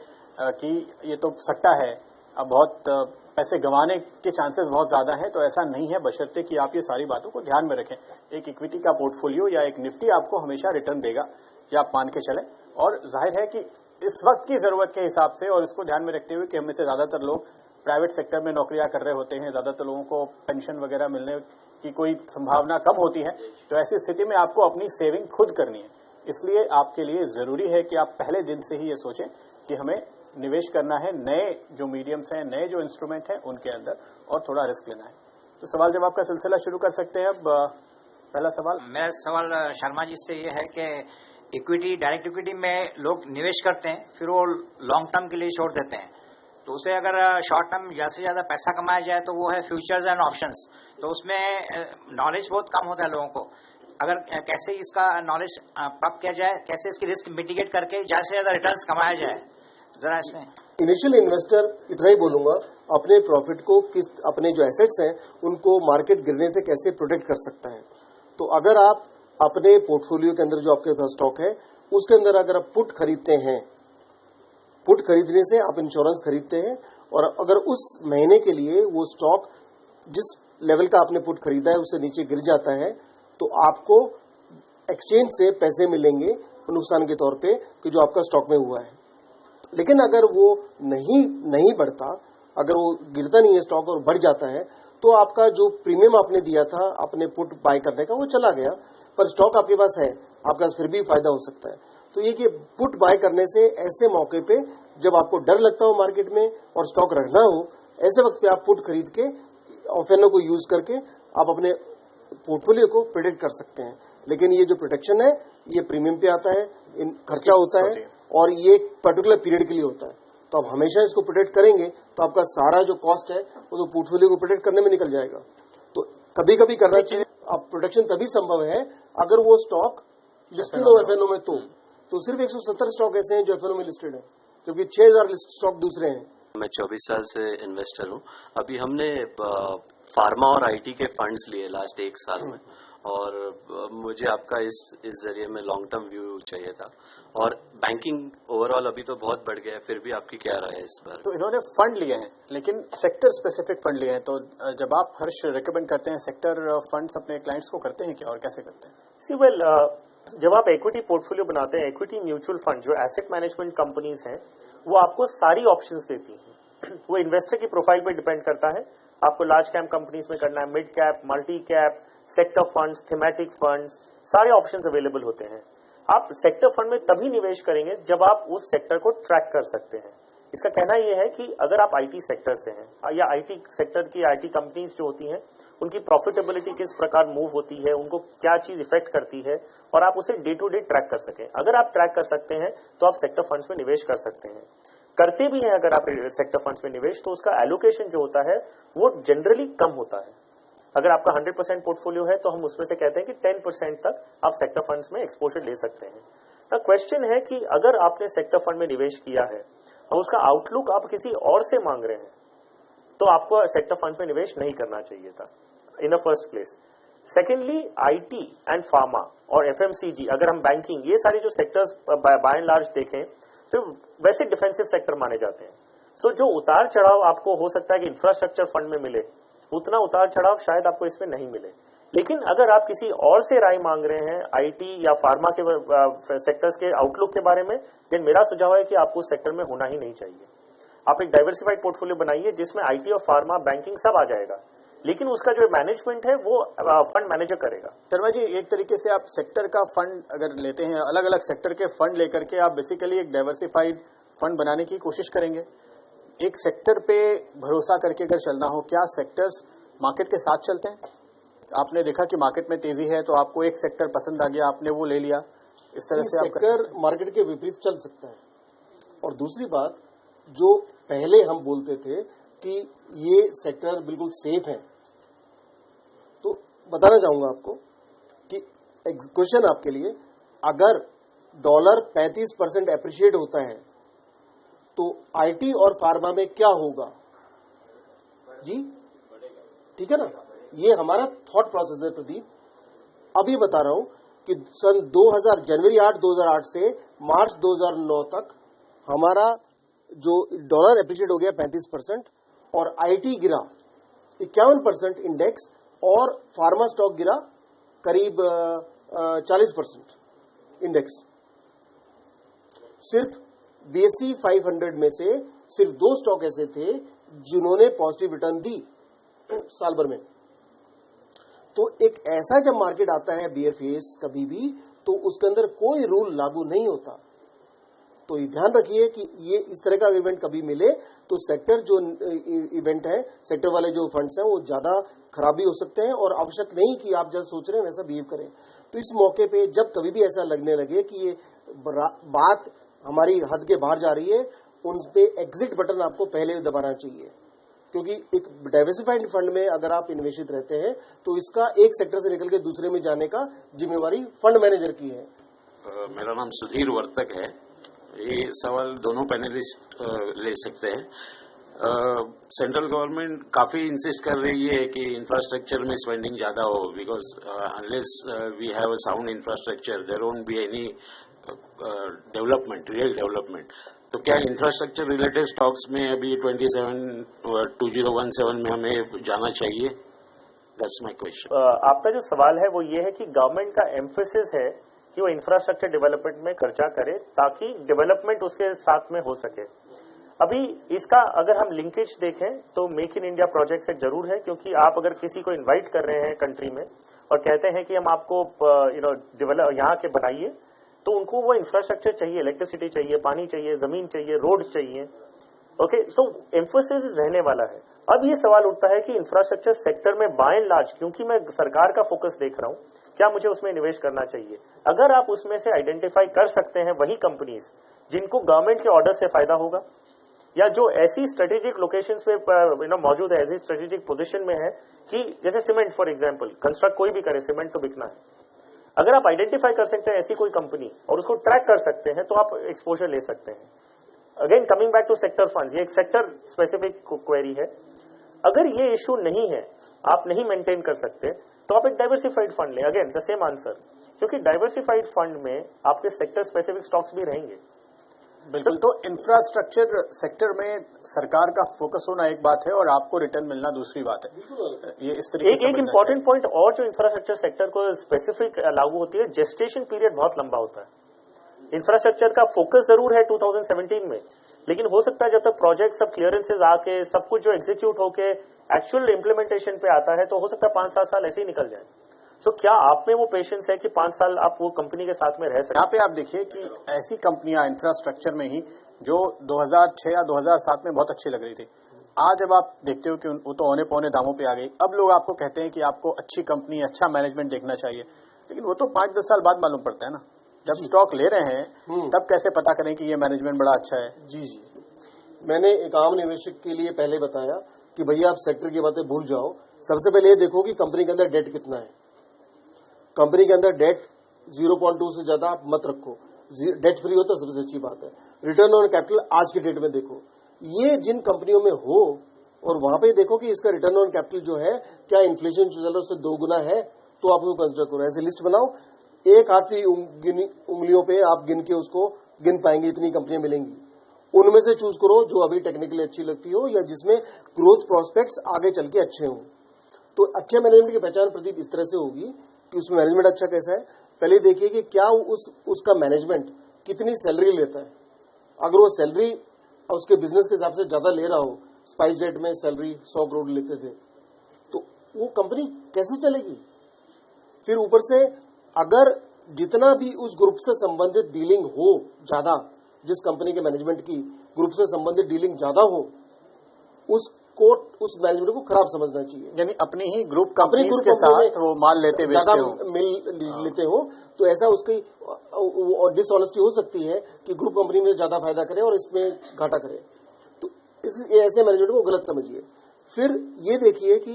कि ये तो सट्टा है, अब बहुत पैसे गंवाने के चांसेस बहुत ज्यादा हैं, तो ऐसा नहीं है, बशर्ते कि आप ये सारी बातों को ध्यान में रखें। एक इक्विटी का पोर्टफोलियो या एक निफ्टी आपको हमेशा रिटर्न देगा, या आप मान के चलें। और जाहिर है कि इस वक्त की जरूरत के हिसाब से, और इसको ध्यान में रखते हुए कि हम में से ज्यादातर लोग प्राइवेट सेक्टर में नौकरियां कर रहे होते हैं, ज्यादातर लोगों को पेंशन वगैरह मिलने की कोई संभावना कम होती है, तो ऐसी स्थिति में आपको अपनी सेविंग खुद करनी है। इसलिए आपके लिए जरूरी है कि आप पहले दिन से ही ये सोचें कि हमें निवेश करना है नए जो मीडियम्स हैं, नए जो इंस्ट्रूमेंट हैं उनके अंदर, और थोड़ा रिस्क लेना है। तो सवाल जवाब का सिलसिला शुरू कर सकते हैं। अब पहला सवाल, मेरा सवाल शर्मा जी से ये है कि इक्विटी, डायरेक्ट इक्विटी में लोग निवेश करते हैं, फिर वो लॉन्ग टर्म के लिए छोड़ देते हैं, तो उसे अगर शॉर्ट टर्म ज्यादा से ज्यादा पैसा कमाया जाए तो वो है फ्यूचर्स एंड ऑप्शंस। तो उसमें नॉलेज बहुत कम होता है लोगों को। अगर कैसे इसका नॉलेज प्राप्त किया जाए, कैसे इसकी रिस्क मिटिगेट करके ज्यादा से ज्यादा रिटर्न्स कमाया जाए, जरा इसमें। इनिशियल इन्वेस्टर इतना ही बोलूंगा, अपने प्रॉफिट को किस, अपने जो एसेट्स हैं उनको मार्केट गिरने से कैसे प्रोटेक्ट कर सकता है। तो अगर आप अपने पोर्टफोलियो के अंदर जो आपके पास स्टॉक है, उसके अंदर अगर आप पुट खरीदते हैं, पुट खरीदने से आप इंश्योरेंस खरीदते हैं, और अगर उस महीने के लिए वो स्टॉक जिस लेवल का आपने पुट खरीदा है उससे नीचे गिर जाता है, तो आपको एक्सचेंज से पैसे मिलेंगे नुकसान के तौर पे कि जो आपका स्टॉक में हुआ है। लेकिन अगर वो नहीं बढ़ता, अगर वो गिरता नहीं है स्टॉक और बढ़ जाता है, तो आपका जो प्रीमियम आपने दिया था अपने पुट बाय करने का वो चला गया, पर स्टॉक आपके पास है, आपका फिर भी फायदा हो सकता है। तो ये कि पुट बाय करने से ऐसे मौके पे जब आपको डर लगता हो मार्केट में और स्टॉक रखना हो, ऐसे वक्त पे आप पुट खरीद के ऑफेनो को यूज करके आप अपने पोर्टफोलियो को प्रोटेक्ट कर सकते हैं। लेकिन ये जो प्रोटेक्शन है ये प्रीमियम पे आता है, खर्चा होता है, और ये पर्टिकुलर पीरियड के लिए होता है। तो आप हमेशा इसको प्रोटेक्ट करेंगे तो आपका सारा जो कॉस्ट है वो तो पोर्टफोलियो को प्रोटेक्ट करने में निकल जाएगा। तो कभी कभी करना चाहिए। अब प्रोटेक्शन तभी संभव है अगर वो स्टॉक लिस्टेड हो एफएनओ में, तो सिर्फ 170 स्टॉक ऐसे हैं जो एफएनओ में लिस्टेड है, जबकि 6000 स्टॉक दूसरे हैं। मैं 24 साल से इन्वेस्टर हूँ। अभी हमने फार्मा और आईटी के फंड्स लिए लास्ट 1 साल में, और मुझे आपका इस जरिए में लॉन्ग टर्म व्यू चाहिए था। और बैंकिंग ओवरऑल अभी तो बहुत बढ़ गया है, फिर भी आपकी क्या राय है इस बार? तो इन्होंने फंड लिए हैं, लेकिन सेक्टर स्पेसिफिक फंड लिए हैं। तो जब आप हर्ष रिकमेंड करते हैं सेक्टर फंड्स अपने क्लाइंट्स को, करते हैं क्या और कैसे करते हैं? सी वेल, जब आप इक्विटी पोर्टफोलियो बनाते हैं, इक्विटी म्यूचुअल फंड जो एसेट मैनेजमेंट कंपनीज हैं, वो आपको सारी ऑप्शंस देती हैं। वो इन्वेस्टर की प्रोफाइल पे डिपेंड करता है, आपको लार्ज कैप कंपनीज में करना है, mid cap, multi cap, sector funds, thematic funds, सारे ऑप्शंस अवेलेबल होते हैं। आप सेक्टर फंड में तभी निवेश करेंगे जब आप उस सेक्टर को ट्रैक कर सकते हैं। इसका कहना यह है कि अगर आप आईटी सेक्टर से हैं या आईटी सेक्टर की आईटी कंपनीज जो होती हैं उनकी प्रॉफिटेबिलिटी किस प्रकार मूव होती है, उनको क्या चीज इफेक्ट करती है, और आप उसे डे टू डे ट्रैक कर सकें। अगर आप ट्रैक कर सकते हैं तो आप सेक्टर फंड्स में निवेश कर सकते हैं। करते भी हैं अगर आप सेक्टर फंड्स में निवेश, तो उसका एलोकेशन जो होता है वो जनरली कम होता है। अगर आपका 100% पोर्टफोलियो है तो हम उसमें से कहते हैं कि 10% तक आप सेक्टर फंड्स में एक्सपोजर ले सकते हैं। तो क्वेश्चन है कि अगर आपने सेक्टर फंड में निवेश किया है और उसका आउटलुक आप किसी और से मांग रहे हैं, तो आपको सेक्टर फंड में निवेश नहीं करना चाहिए था in a first place. Secondly, IT and pharma और एफएमसीजी, अगर हम बैंकिंग, ये सारी जो सेक्टर्स बाय एंड लार्ज देखें तो वैसे डिफेंसिव सेक्टर माने जाते हैं। सो जो उतार चढ़ाव आपको हो सकता है कि इंफ्रास्ट्रक्चर फंड में मिले, उतना उतार चढ़ाव शायद आपको इसमें नहीं मिले। लेकिन अगर आप किसी और से राय मांग रहे हैं आईटी या फार्मा के सेक्टर्स के आउटलुक के बारे में, देन मेरा सुझाव है कि आपको उस सेक्टर में होना ही नहीं चाहिए। आप एक डाइवर्सिफाइड पोर्टफोलियो बनाइए जिसमें आईटी और फार्मा, बैंकिंग सब आ जाएगा, लेकिन उसका जो मैनेजमेंट है वो फंड मैनेजर करेगा। शर्मा जी, एक तरीके से आप सेक्टर का फंड अगर लेते हैं, अलग अलग सेक्टर के फंड लेकर के आप बेसिकली एक डाइवर्सिफाइड फंड बनाने की कोशिश करेंगे। एक सेक्टर पे भरोसा करके अगर चलना हो, क्या सेक्टर्स मार्केट के साथ चलते हैं? आपने देखा कि मार्केट में तेजी है तो आपको एक सेक्टर पसंद आ गया, आपने वो ले लिया, इस तरह से सेक्टर मार्केट के विपरीत चल सकता है। और दूसरी बात, जो पहले हम बोलते थे कि ये सेक्टर बिल्कुल सेफ है, तो बताना चाहूंगा आपको कि क्वेश्चन आपके लिए, अगर डॉलर 35% एप्रिशिएट होता है तो आईटी और फार्मा में क्या होगा जी? ठीक है ना, ये हमारा थॉट प्रोसेस है प्रदीप। अभी बता रहा हूं कि सन 2008 से मार्च 2009 तक हमारा जो डॉलर एप्रिशिएट हो गया 35% और आईटी गिरा 51% इंडेक्स और फार्मा स्टॉक गिरा करीब 40% इंडेक्स। सिर्फ बीएसई 500 में से सिर्फ 2 स्टॉक ऐसे थे जिन्होंने पॉजिटिव रिटर्न दी साल भर में। तो एक ऐसा जब मार्केट आता है बियर फेस कभी भी, तो उसके अंदर कोई रूल लागू नहीं होता। तो ये ध्यान रखिए कि ये इस तरह का इवेंट कभी मिले तो सेक्टर जो इवेंट है, सेक्टर वाले जो फंड्स हैं वो ज्यादा खराब भी हो सकते हैं, और आवश्यक नहीं कि आप जैसा सोच रहे हैं वैसा बिहेव करें। तो इस मौके पे जब कभी भी ऐसा लगने लगे कि ये बात हमारी हद के बाहर जा रही है, उन पे एग्जिट बटन आपको पहले दबाना चाहिए, क्योंकि एक डाइवर्सिफाइड फंड में अगर आप इन्वेस्टेड रहते हैं तो इसका एक सेक्टर से निकल के दूसरे में जाने का जिम्मेवारी फंड मैनेजर की है। मेरा नाम सुधीर वर्तक है। ये सवाल दोनों पैनलिस्ट ले सकते हैं। सेंट्रल गवर्नमेंट काफी इंसिस्ट कर रही है कि इंफ्रास्ट्रक्चर में स्पेंडिंग ज्यादा हो, because unless we have a sound infrastructure there won't be any development, real development. तो क्या इंफ्रास्ट्रक्चर रिलेटेड स्टॉक्स में अभी 2017 में हमें जाना चाहिए? That's my question. आपका जो सवाल है वो ये है कि गवर्नमेंट का एम्फेसिस है कि वो इंफ्रास्ट्रक्चर डेवलपमेंट में खर्चा करे ताकि डेवलपमेंट उसके साथ में हो सके। अभी इसका अगर हम लिंकेज देखें तो मेक इन इंडिया प्रोजेक्ट से जरूर है, क्योंकि आप अगर किसी को इनवाइट कर रहे हैं कंट्री में और कहते हैं कि हम आपको डेवलप यहाँ के बनाइए, तो उनको वो इंफ्रास्ट्रक्चर चाहिए, इलेक्ट्रिसिटी चाहिए, पानी चाहिए, जमीन चाहिए, रोड चाहिए। ओके, सो एम्फोसिस रहने वाला है। अब ये सवाल उठता है कि इंफ्रास्ट्रक्चर सेक्टर में बाय एंड लार्ज, क्योंकि मैं सरकार का फोकस देख रहा हूं, क्या मुझे उसमें निवेश करना चाहिए? अगर आप उसमें से आइडेंटिफाई कर सकते हैं वही कंपनीज जिनको गवर्नमेंट के ऑर्डर से फायदा होगा, या जो ऐसी स्ट्रेटेजिक लोकेशंस पे मौजूद है, ऐसी स्ट्रेटेजिक पोजीशन में है कि जैसे सीमेंट फॉर एग्जांपल, कंस्ट्रक्ट कोई भी करे, सीमेंट तो बिकना है। अगर आप आइडेंटिफाई कर सकते हैं ऐसी कोई कंपनी और उसको ट्रैक कर सकते हैं तो आप एक्सपोजर ले सकते हैं। Again coming back to sector funds, ये एक सेक्टर स्पेसिफिक क्वेरी है। अगर ये इशू नहीं है, आप नहीं मेंटेन कर सकते, तो आप एक डाइवर्सिफाइड फंड लें। अगेन द सेम आंसर, क्योंकि डाइवर्सिफाइड फंड में आपके सेक्टर स्पेसिफिक स्टॉक्स भी रहेंगे। बिल्कुल। तो इंफ्रास्ट्रक्चर सेक्टर में सरकार का फोकस होना एक बात है और आपको रिटर्न मिलना दूसरी बात है। ये इस तरीके एक इंपॉर्टेंट पॉइंट और जो इंफ्रास्ट्रक्चर सेक्टर को स्पेसिफिक लागू होती है, जेस्टेशन पीरियड बहुत लंबा होता है। इंफ्रास्ट्रक्चर का फोकस जरूर है 2017 में, लेकिन हो सकता है जब तक प्रोजेक्ट सब क्लियरेंसेज आके सब कुछ जो एग्जीक्यूट होके एक्चुअल इंप्लीमेंटेशन पे आता है, तो हो सकता है 5-7 साल ऐसे ही निकल जाए। तो क्या आप में वो पेशेंस है कि 5 साल आप वो कंपनी के साथ में रह सकते? यहाँ पे आप देखिए कि ऐसी कंपनियां इंफ्रास्ट्रक्चर में ही जो 2006 या 2007 में बहुत अच्छी लग रही थी, आज जब आप देखते हो कि वो तो औने पौने दामों पे आ गई, अब लोग आपको कहते हैं कि आपको अच्छी कंपनी, अच्छा मैनेजमेंट देखना चाहिए, लेकिन वो तो 5-10 साल बाद मालूम पड़ता है ना। जब स्टॉक ले रहे हैं तब कैसे पता करें कि ये मैनेजमेंट बड़ा अच्छा है? जी जी, मैंने एक आम निवेशक के लिए पहले बताया कि भैया आप सेक्टर की बातें भूल जाओ, सबसे पहले ये देखो कि कंपनी के अंदर डेट कितना है। कंपनी के अंदर डेट 0.2 से ज्यादा आप मत रखो, डेट फ्री हो तो सबसे अच्छी बात है। रिटर्न ऑन कैपिटल आज के डेट में देखो, ये जिन कंपनियों में हो और वहां पे देखो कि इसका रिटर्न ऑन कैपिटल जो है क्या इन्फ्लेशन जो चल रहा है उससे 2 गुना है, तो आप उसको कंसिडर करो। ऐसे लिस्ट बनाओ, एक हाथ की उंगलियों पे आप गिन के उसको गिन पाएंगे, इतनी कंपनियां मिलेंगी। उनमें से चूज करो जो अभी टेक्निकली अच्छी लगती हो या जिसमें ग्रोथ प्रोस्पेक्ट्स आगे चल के अच्छे हों। तो अच्छे मैनेजमेंट की पहचान प्रदीप इस तरह से होगी कि उसमें मैनेजमेंट अच्छा कैसा है। पहले देखिए कि क्या उसका मैनेजमेंट कितनी सैलरी लेता है। अगर वो सैलरी उसके बिजनेस के हिसाब से ज्यादा ले रहा हो, स्पाइस जेट में सैलरी 100 करोड़ लेते थे, तो वो कंपनी कैसे चलेगी। फिर ऊपर से अगर जितना भी उस ग्रुप से संबंधित डीलिंग हो ज्यादा, जिस कंपनी के मैनेजमेंट की ग्रुप से संबंधित डीलिंग ज्यादा हो, उस मैनेजमेंट को खराब समझना चाहिए। यानी अपनी ही ग्रुप कंपनीज के साथ वो माल लेते बेचते हो, मिल लेते हो, तो ऐसा उसकी डिसऑनेस्टी हो सकती है कि ग्रुप कंपनी में ज्यादा फायदा करे और इसमें घाटा करे। तो ऐसे मैनेजमेंट को गलत समझिए। फिर ये देखिए कि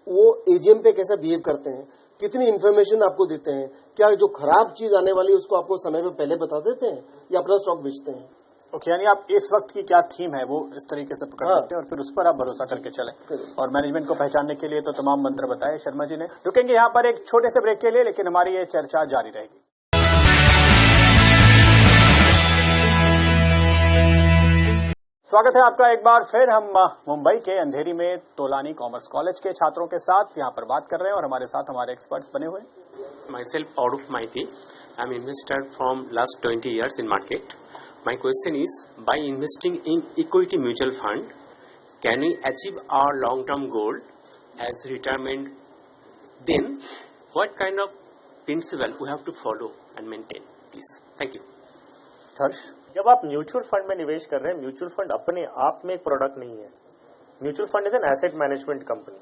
वो एजीएम पे कैसा बिहेव करते हैं, कितनी इन्फॉर्मेशन आपको देते हैं, क्या जो खराब चीज आने वाली है उसको आपको समय पे पहले बता देते हैं या अपना स्टॉक बेचते हैं। ओके, यानी आप इस वक्त की क्या थीम है वो इस तरीके से पकड़ सकते हैं और फिर उस पर आप भरोसा करके चलें। और मैनेजमेंट को पहचानने के लिए तो तमाम मंत्र बताए शर्मा जी ने। रुकेंगे यहाँ पर एक छोटे से ब्रेक के लिए, लेकिन हमारी ये चर्चा जारी रहेगी। स्वागत है आपका एक बार फिर। हम मुंबई के अंधेरी में तोलानी कॉमर्स कॉलेज के छात्रों के साथ यहाँ पर बात कर रहे हैं और हमारे साथ हमारे एक्सपर्ट्स बने हुए हैं। Myself Arup Maiti. I'm investor from last 20 years in market. My question is, by investing in equity mutual fund, can we achieve our long-term goal as retirement? Then, what kind of principle we have to follow and maintain? Please. Thank you. हर्ष, जब आप mutual fund में निवेश कर रहे हैं, mutual fund अपने आप में एक प्रोडक्ट नहीं है। Mutual fund is an asset management company.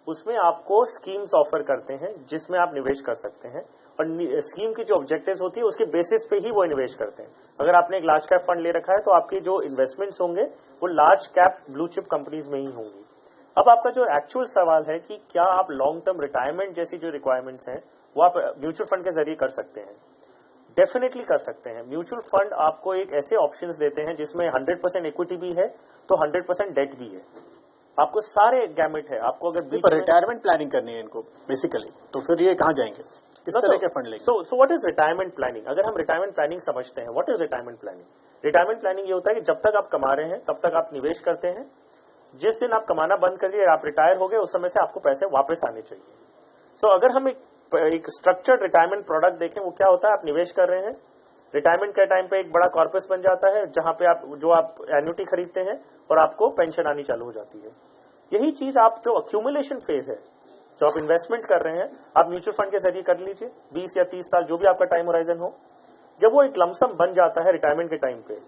उसमें आपको स्कीम्स ऑफर करते हैं जिसमें आप निवेश कर सकते हैं और स्कीम की जो ऑब्जेक्टिव्स होती है उसके बेसिस पे ही वो निवेश करते हैं। अगर आपने एक लार्ज कैप फंड ले रखा है तो आपके जो इन्वेस्टमेंट्स होंगे वो large cap blue chip companies में ही होंगी। अब आपका जो एक्चुअल सवाल है कि क्या आप लॉन्ग टर्म रिटायरमेंट जैसी जो रिक्वायरमेंट्स हैं वो आप म्यूचुअल फंड के जरिए कर सकते हैं। डेफिनेटली कर सकते हैं। म्यूचुअल फंड आपको एक ऐसे ऑप्शंस देते हैं जिसमें 100% इक्विटी भी है तो 100% डेट भी है। आपको सारे गैमेट है। आपको अगर रिटायरमेंट प्लानिंग करनी है इनको बेसिकली, तो फिर ये कहाँ जाएंगे, किस तरह के फंड लेंगे? So what is retirement planning? अगर हम रिटायरमेंट प्लानिंग समझते हैं, what is retirement planning? Retirement planning ये होता है कि जब तक आप कमा रहे हैं तब तक आप निवेश करते हैं। जिस दिन आप कमाना बंद कर दिए, आप रिटायर हो गए, उस समय से आपको पैसे वापस आने चाहिए। सो अगर हम एक स्ट्रक्चर्ड रिटायरमेंट प्रोडक्ट देखें, वो क्या होता है? आप निवेश कर रहे हैं, रिटायरमेंट के टाइम पे एक बड़ा कॉर्पस बन जाता है जहां पे आप एन्युटी खरीदते हैं और आपको पेंशन आनी चालू हो जाती है। यही चीज आप जो अक्यूमुलेशन फेज है, जो आप इन्वेस्टमेंट कर रहे हैं, आप म्यूचुअल फंड के जरिए कर लीजिए। 20 या 30 साल जो भी आपका टाइम होराइजन हो, जब वो एक लमसम बन जाता है रिटायरमेंट के टाइम पे,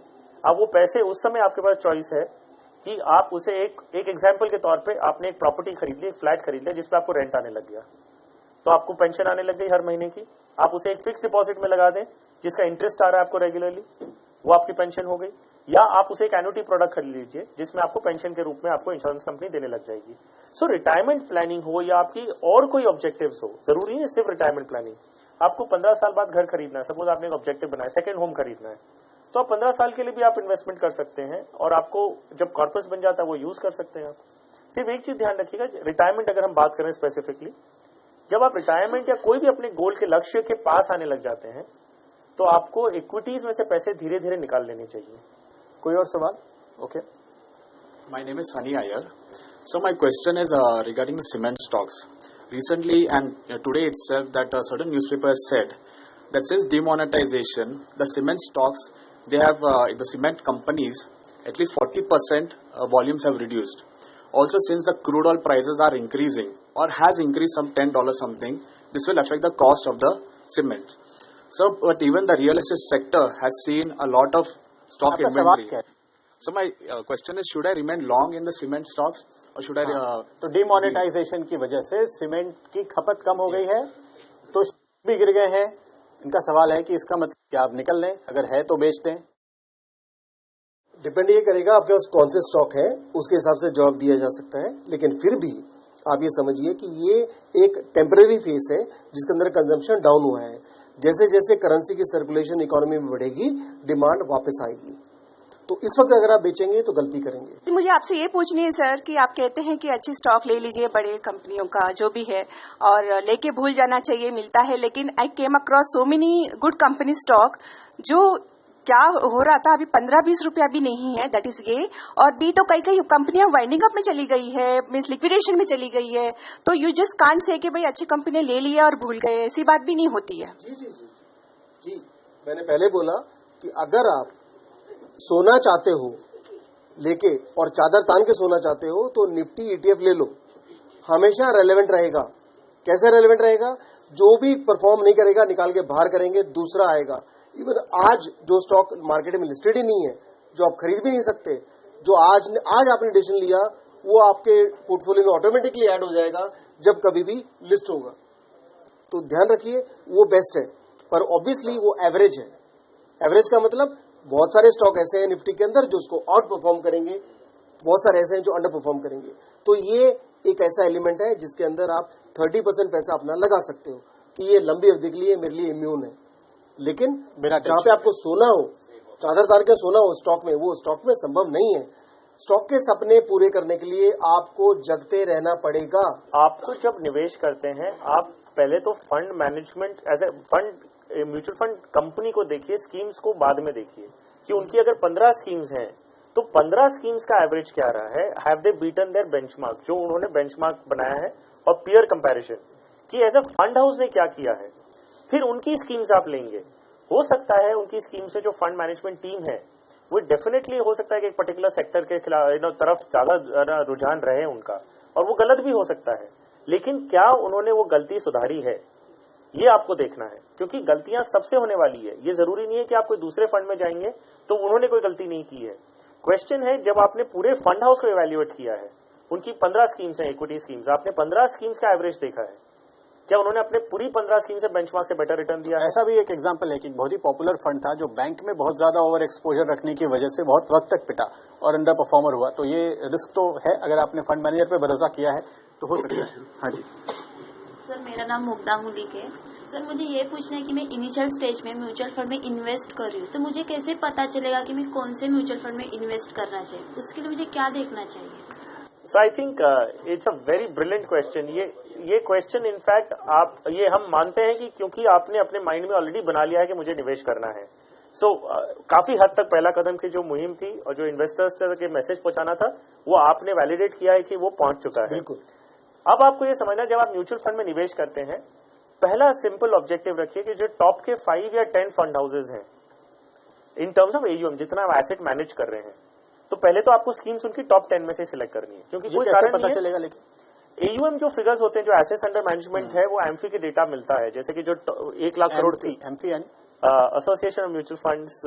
अब वो पैसे उस समय आपके पास चॉइस है कि आप उसे एक एग्जाम्पल के तौर पे आपने एक प्रॉपर्टी खरीद ली, एक फ्लैट खरीद लिया जिसपे आपको रेंट आने लग गया, तो आपको पेंशन आने लग गई हर महीने की। आप उसे एक फिक्स डिपॉजिट में लगा दें जिसका इंटरेस्ट आ रहा है आपको रेगुलरली, वो आपकी पेंशन हो गई। या आप उसे एक एन्युटी प्रोडक्ट खरीद लीजिए जिसमें आपको पेंशन के रूप में आपको इंश्योरेंस कंपनी देने लग जाएगी। सो रिटायरमेंट प्लानिंग हो या आपकी और कोई ऑब्जेक्टिव्स हो, जरूरी है सिर्फ रिटायरमेंट प्लानिंग। आपको 15 साल बाद घर खरीदना है, सपोज आपने एक ऑब्जेक्टिव बनाया, सेकंड होम खरीदना है, तो आप 15 साल के लिए भी आप इन्वेस्टमेंट कर सकते हैं और आपको जब कॉर्पस बन जाता है वो यूज कर सकते हैं। आप सिर्फ एक चीज ध्यान रखिएगा, रिटायरमेंट अगर हम बात करें स्पेसिफिकली, जब आप रिटायरमेंट या कोई भी अपने गोल के लक्ष्य के पास आने लग जाते हैं तो आपको इक्विटीज में से पैसे धीरे धीरे निकाल लेने चाहिए। कोई और सवाल? Okay, my name is Sunny Iyer. So my question is regarding the cement stocks. Recently and today itself that certain newspapers said that since demonetization, the cement stocks, they have the cement companies at least 40% volumes have reduced. Also, since the crude oil prices are increasing or has increased some $10 something, this will affect the cost of the cement. So, but even the real estate sector has seen a lot of stock inventory. So my question is, should I remain long in the cement stocks or should I? तो demonetisation की वजह से cement की खपत कम हो गई है, तो भी गिर गए हैं। इनका सवाल है कि इसका मतलब क्या आप निकल लें, अगर है तो बेच दें। डिपेंड ये करेगा आपके पास कौन से स्टॉक है, उसके हिसाब से जवाब दिया जा सकता है। लेकिन फिर भी आप ये समझिए कि ये एक टेम्पररी फेस है जिसके अंदर कंजम्पशन डाउन हुआ है। जैसे जैसे करेंसी की सर्कुलेशन इकोनॉमी में बढ़ेगी, डिमांड वापस आएगी। तो इस वक्त अगर आप बेचेंगे तो गलती करेंगे। मुझे आपसे ये पूछनी है सर कि आप कहते हैं कि अच्छी स्टॉक ले लीजिए बड़े कंपनियों का जो भी है और लेके भूल जाना चाहिए, मिलता है, लेकिन I came across so many good company stock जो क्या हो रहा था, अभी 15-20 रुपया भी नहीं है, दैट इज ए। और बी तो कई कई कंपनियां वाइंडिंग अप में चली गई है, मीन्स लिक्विडेशन में चली गई है। तो यू जस्ट कांट से कि भाई अच्छी कंपनी ले लिया और भूल गए, ऐसी बात भी नहीं होती है। जी जी जी जी, मैंने पहले बोला कि अगर आप सोना चाहते हो लेके और चादर तान के सोना चाहते हो तो निफ्टी ईटीएफ ले लो, हमेशा रेलेवेंट रहेगा। कैसे रेलेवेंट रहेगा? जो भी परफॉर्म नहीं करेगा निकाल के बाहर करेंगे, दूसरा आएगा। इवन आज जो स्टॉक मार्केट में लिस्टेड ही नहीं है, जो आप खरीद भी नहीं सकते, जो आज आपने डिसीजन लिया, वो आपके पोर्टफोलियो में ऑटोमेटिकली ऐड हो जाएगा जब कभी भी लिस्ट होगा। तो ध्यान रखिए, वो बेस्ट है, पर ऑब्वियसली वो एवरेज है। एवरेज का मतलब बहुत सारे स्टॉक ऐसे हैं निफ्टी के अंदर जो उसको आउट परफॉर्म करेंगे, बहुत सारे ऐसे हैं जो अंडर परफॉर्म करेंगे। तो ये एक ऐसा एलिमेंट है जिसके अंदर आप 30% पैसा अपना लगा सकते हो कि ये लंबी अवधि के लिए मेरे लिए इम्यून है। लेकिन जहां पे आपको सोना हो, चादर तार के सोना हो स्टॉक में, वो स्टॉक में संभव नहीं है। स्टॉक के सपने पूरे करने के लिए आपको जगते रहना पड़ेगा। आपको जब निवेश करते हैं, आप पहले तो fund management as a fund mutual fund company को देखिए, स्कीम्स को बाद में देखिए कि उनकी अगर 15 स्कीम्स हैं तो 15 स्कीम्स का एवरेज क्या रहा है, have they beaten their benchmark, जो उन्होंने बेंचमार्क बनाया है, और पीयर कंपैरिजन कि एज ए फंड हाउस ने क्या किया है, फिर उनकी स्कीम्स आप लेंगे। हो सकता है उनकी स्कीम से जो फंड मैनेजमेंट टीम है वो डेफिनेटली हो सकता है कि एक पर्टिकुलर सेक्टर के खिलाफ तरफ ज्यादा रुझान रहे उनका, और वो गलत भी हो सकता है, लेकिन क्या उन्होंने वो गलती सुधारी है, ये आपको देखना है। क्योंकि गलतियां सबसे होने वाली है, ये जरूरी नहीं है कि आप कोई दूसरे फंड में जाएंगे तो उन्होंने कोई गलती नहीं की है। क्वेश्चन है, जब आपने पूरे फंड हाउस को इवेल्युएट किया है, उनकी 15 स्कीम्स हैं, इक्विटी स्कीम्स, आपने 15 स्कीम्स का एवरेज देखा है, क्या उन्होंने अपने पूरी 15 स्कीम से बेंचमार्क से बेटर रिटर्न दिया है? ऐसा भी एक एग्जांपल है कि बहुत ही पॉपुलर फंड था जो बैंक में बहुत ज्यादा ओवर एक्सपोजर रखने की वजह से बहुत वक्त तक पिटा और अंडर परफॉर्मर हुआ। तो ये रिस्क तो है, अगर आपने फंड मैनेजर पे भरोसा किया है तो हो सकता है। हाँ जी सर, मेरा नाम मुग्धा मुलिक है। सर, मुझे ये पूछना है कि मैं इनिशियल स्टेज में म्यूचुअल फंड में इन्वेस्ट कर रही हूँ, तो मुझे कैसे पता चलेगा कि मैं कौन से म्यूचुअल फंड में इन्वेस्ट करना चाहिए? उसके लिए मुझे क्या देखना चाहिए? So I think it's a very brilliant question. ये क्वेश्चन इनफैक्ट ये हम मानते हैं कि क्योंकि आपने अपने माइंड में ऑलरेडी बना लिया है कि मुझे निवेश करना है। काफी हद तक पहला कदम की जो मुहिम थी और जो इन्वेस्टर्स के मैसेज पहुंचाना था, वो आपने वैलिडेट किया है कि वो पहुंच चुका है। बिल्कुल। अब आपको ये समझना, जब आप म्यूचुअल फंड में निवेश करते हैं, पहला सिंपल ऑब्जेक्टिव रखिए कि जो टॉप के 5 या 10 फंड हाउसेज हैं इन टर्म्स ऑफ AUM, जितना आप एसेट मैनेज कर रहे हैं, तो पहले तो आपको स्कीम्स उनकी टॉप 10 में से सिलेक्ट करनी है, क्योंकि कोई कारण पता चलेगा। लेकिन AUM जो फिगर्स होते हैं, जो एसेट्स अंडर मैनेजमेंट है, वो एम्फी के डेटा मिलता है, जैसे कि जो 1 लाख करोड़ थी, एसोसिएशन ऑफ म्यूचुअल फंड्स,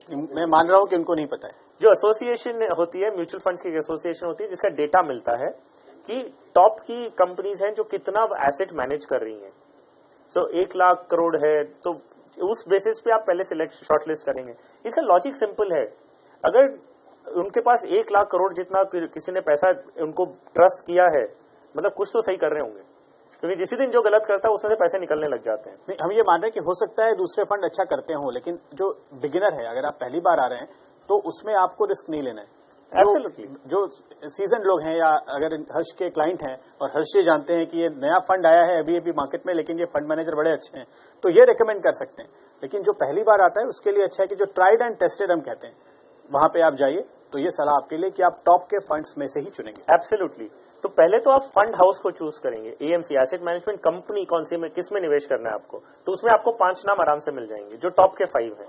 मैं मान रहा हूं कि उनको नहीं पता है। जो एसोसिएशन होती है, म्यूचुअल फंड्स की एसोसिएशन होती है, जिसका डेटा मिलता है कि टॉप की कंपनीज हैं जो कितना एसेट मैनेज कर रही हैं। 1 लाख करोड़ है, तो उस बेसिस पे आप पहले शॉर्टलिस्ट करेंगे। इसका लॉजिक सिंपल है, अगर उनके पास 1 लाख करोड़ जितना किसी ने पैसा उनको ट्रस्ट किया है, मतलब कुछ तो सही कर रहे होंगे, क्योंकि जिस दिन जो गलत करता है उसमें से पैसे निकलने लग जाते हैं। हम ये मान रहे हैं कि हो सकता है दूसरे फंड अच्छा करते हो, लेकिन जो बिगिनर है, अगर आप पहली बार आ रहे हैं तो उसमें आपको रिस्क नहीं लेना है। एब्सोल्युटली। जो सीजन लोग हैं या अगर हर्ष के क्लाइंट हैं और हर्ष ये जानते हैं कि ये नया फंड आया है अभी मार्केट में, लेकिन ये फंड मैनेजर बड़े अच्छे हैं, तो ये रिकमेंड कर सकते हैं। लेकिन जो पहली बार आता है उसके लिए अच्छा है कि जो ट्राइड एंड टेस्टेड हम कहते हैं, वहां पे आप जाइए। तो ये सलाह आपके लिए कि आप टॉप के फंड्स में से ही चुनेंगे। एब्सोल्युटली। तो पहले तो आप फंड हाउस को चूज करेंगे, AMC एसेट मैनेजमेंट कंपनी कौन सी में, किस में निवेश करना है आपको, तो उसमें आपको 5 नाम आराम से मिल जाएंगे जो टॉप के 5 हैं।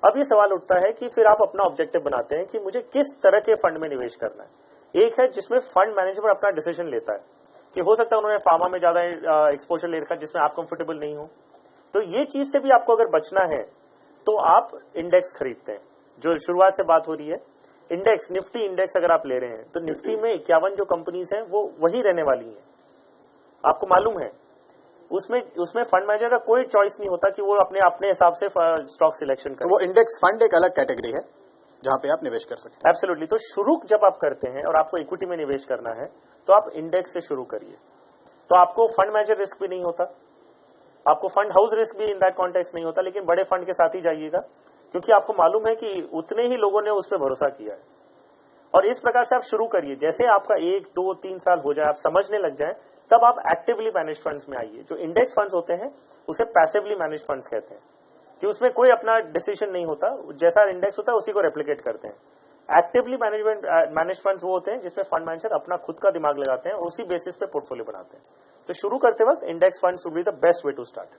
अब ये सवाल उठता है कि फिर आप अपना ऑब्जेक्टिव बनाते हैं कि मुझे किस तरह के फंड में निवेश करना है। एक है जिसमें फंड मैनेजर अपना डिसीजन लेता है कि हो सकता है उन्होंने फार्मा में ज्यादा एक्सपोजर ले रखा जिसमें आप कंफर्टेबल नहीं हो, तो ये चीज से भी आपको अगर बचना है तो आप इंडेक्स खरीदते हैं। जो शुरुआत से बात हो रही है, इंडेक्स, निफ्टी इंडेक्स अगर आप ले रहे हैं तो निफ्टी में 51 जो कंपनीज हैं वो वही रहने वाली हैं, आपको मालूम है। उसमें फंड मैनेजर का कोई चॉइस नहीं होता कि वो अपने हिसाब से स्टॉक सिलेक्शन करे। वो इंडेक्स फंड एक अलग कैटेगरी है जहां पे आप निवेश कर सकते हैं। एब्सोल्युटली। तो शुरू जब आप करते हैं और आपको इक्विटी में निवेश करना है तो आप इंडेक्स से शुरू करिए, तो आपको फंड मैनेजर रिस्क भी नहीं होता, आपको फंड हाउस रिस्क भी इन दैट कॉन्टेक्स्ट नहीं होता, लेकिन बड़े फंड के साथ ही जाइएगा क्योंकि आपको मालूम है कि उतने ही लोगों ने उस पर भरोसा किया है। और इस प्रकार से आप शुरू करिए, जैसे आपका 1, 2, 3 साल हो जाए, आप समझने लग जाए, तब आप एक्टिवली मैनेज फंड्स में आइए। जो इंडेक्स फंड्स होते हैं उसे पैसिवली मैनेज फंड्स कहते हैं कि उसमें कोई अपना डिसीजन नहीं होता, जैसा इंडेक्स होता है उसी को रेप्लिकेट करते हैं। एक्टिवली मैनेज फंड्स वो होते हैं जिसमें फंड मैनेजर अपना खुद का दिमाग लगाते हैं और उसी बेसिस पे पोर्टफोलियो बनाते हैं। तो शुरू करते वक्त index funds would be the best way to start.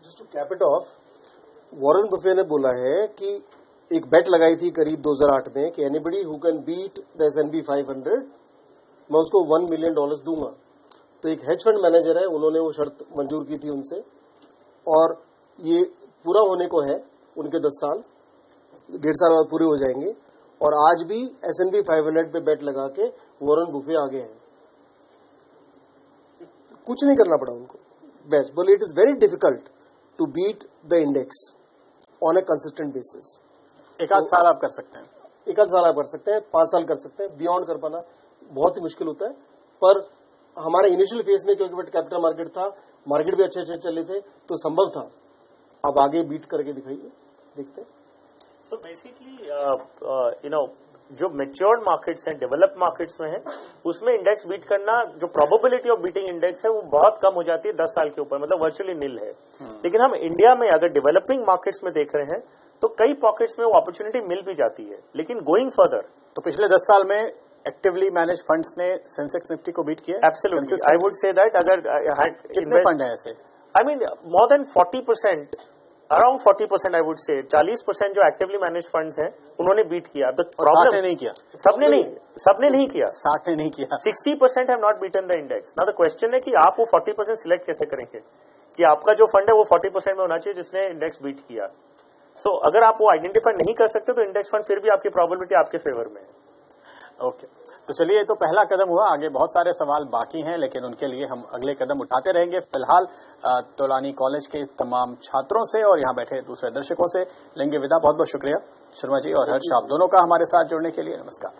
Just to cap it off, Warren Buffett ने बोला है कि एक बेट लगाई थी करीब 2008 में कि anybody who can beat the S&P 500 मैं उसको $1 मिलियन दूंगा। तो एक हेज फंड मैनेजर है, उन्होंने वो शर्त मंजूर की थी उनसे और ये पूरा होने को है, उनके 10 साल 1.5 साल बाद पूरे हो जाएंगे और आज भी S&P 500 पे बेट लगा के वॉरेन बफे आगे हैं। कुछ नहीं करना पड़ा उनको, बेस्ट बोले it is very difficult to beat the index on a consistent basis. एक आध साल आप कर सकते हैं, एक आध साल आप कर सकते हैं, 5 साल कर सकते हैं, बियॉन्ड कर पाना बहुत ही मुश्किल होता है। पर हमारे इनिशियल फेज में क्योंकि कैपिटल मार्केट था, मार्केट भी अच्छे चले थे, तो संभव था। अब आगे बीट करके दिखाइए, देखते हैं। सो बेसिकली जो मैच्योर्ड मार्केट्स हैं, डेवलप्ड मार्केट्स में है, उसमें इंडेक्स बीट करना, जो प्रोबेबिलिटी ऑफ बीटिंग इंडेक्स है वो बहुत कम हो जाती है 10 साल के ऊपर, मतलब वर्चुअली नील है। लेकिन हम इंडिया में अगर डेवलपिंग मार्केट्स में देख रहे हैं तो कई पॉकेट्स में वो अपॉर्चुनिटी मिल भी जाती है। लेकिन गोइंग फर्दर, तो पिछले 10 साल में एक्टिवली मैनेज फंड्स ने सेंसेक्स निफ्टी को बीट किया। Absolutely, I would say that. अगर कितने फंड है ऐसे? I mean more than 40%, around 40% I would say 40% जो एक्टिवली मैनेज फंड्स हैं उन्होंने बीट किया। तो प्रॉब्लम नहीं किया, सबने नहीं किया, 60 ने नहीं किया, 60% have not beaten the index. Now the question है कि आप वो 40% सिलेक्ट कैसे करेंगे कि आपका जो फंड है वो 40% में होना चाहिए जिसने इंडेक्स बीट किया। सो अगर आप वो आइडेंटिफाई नहीं कर सकते तो इंडेक्स फंड फिर भी आपकी प्रोबेबिलिटी आपके फेवर में है। ओके, तो चलिए, ये तो पहला कदम हुआ, आगे बहुत सारे सवाल बाकी हैं लेकिन उनके लिए हम अगले कदम उठाते रहेंगे। फिलहाल तोलानी कॉलेज के तमाम छात्रों से और यहाँ बैठे दूसरे दर्शकों से लेंगे विदा। बहुत बहुत शुक्रिया शर्मा जी और हर्ष, आप दोनों का हमारे साथ जुड़ने के लिए। नमस्कार।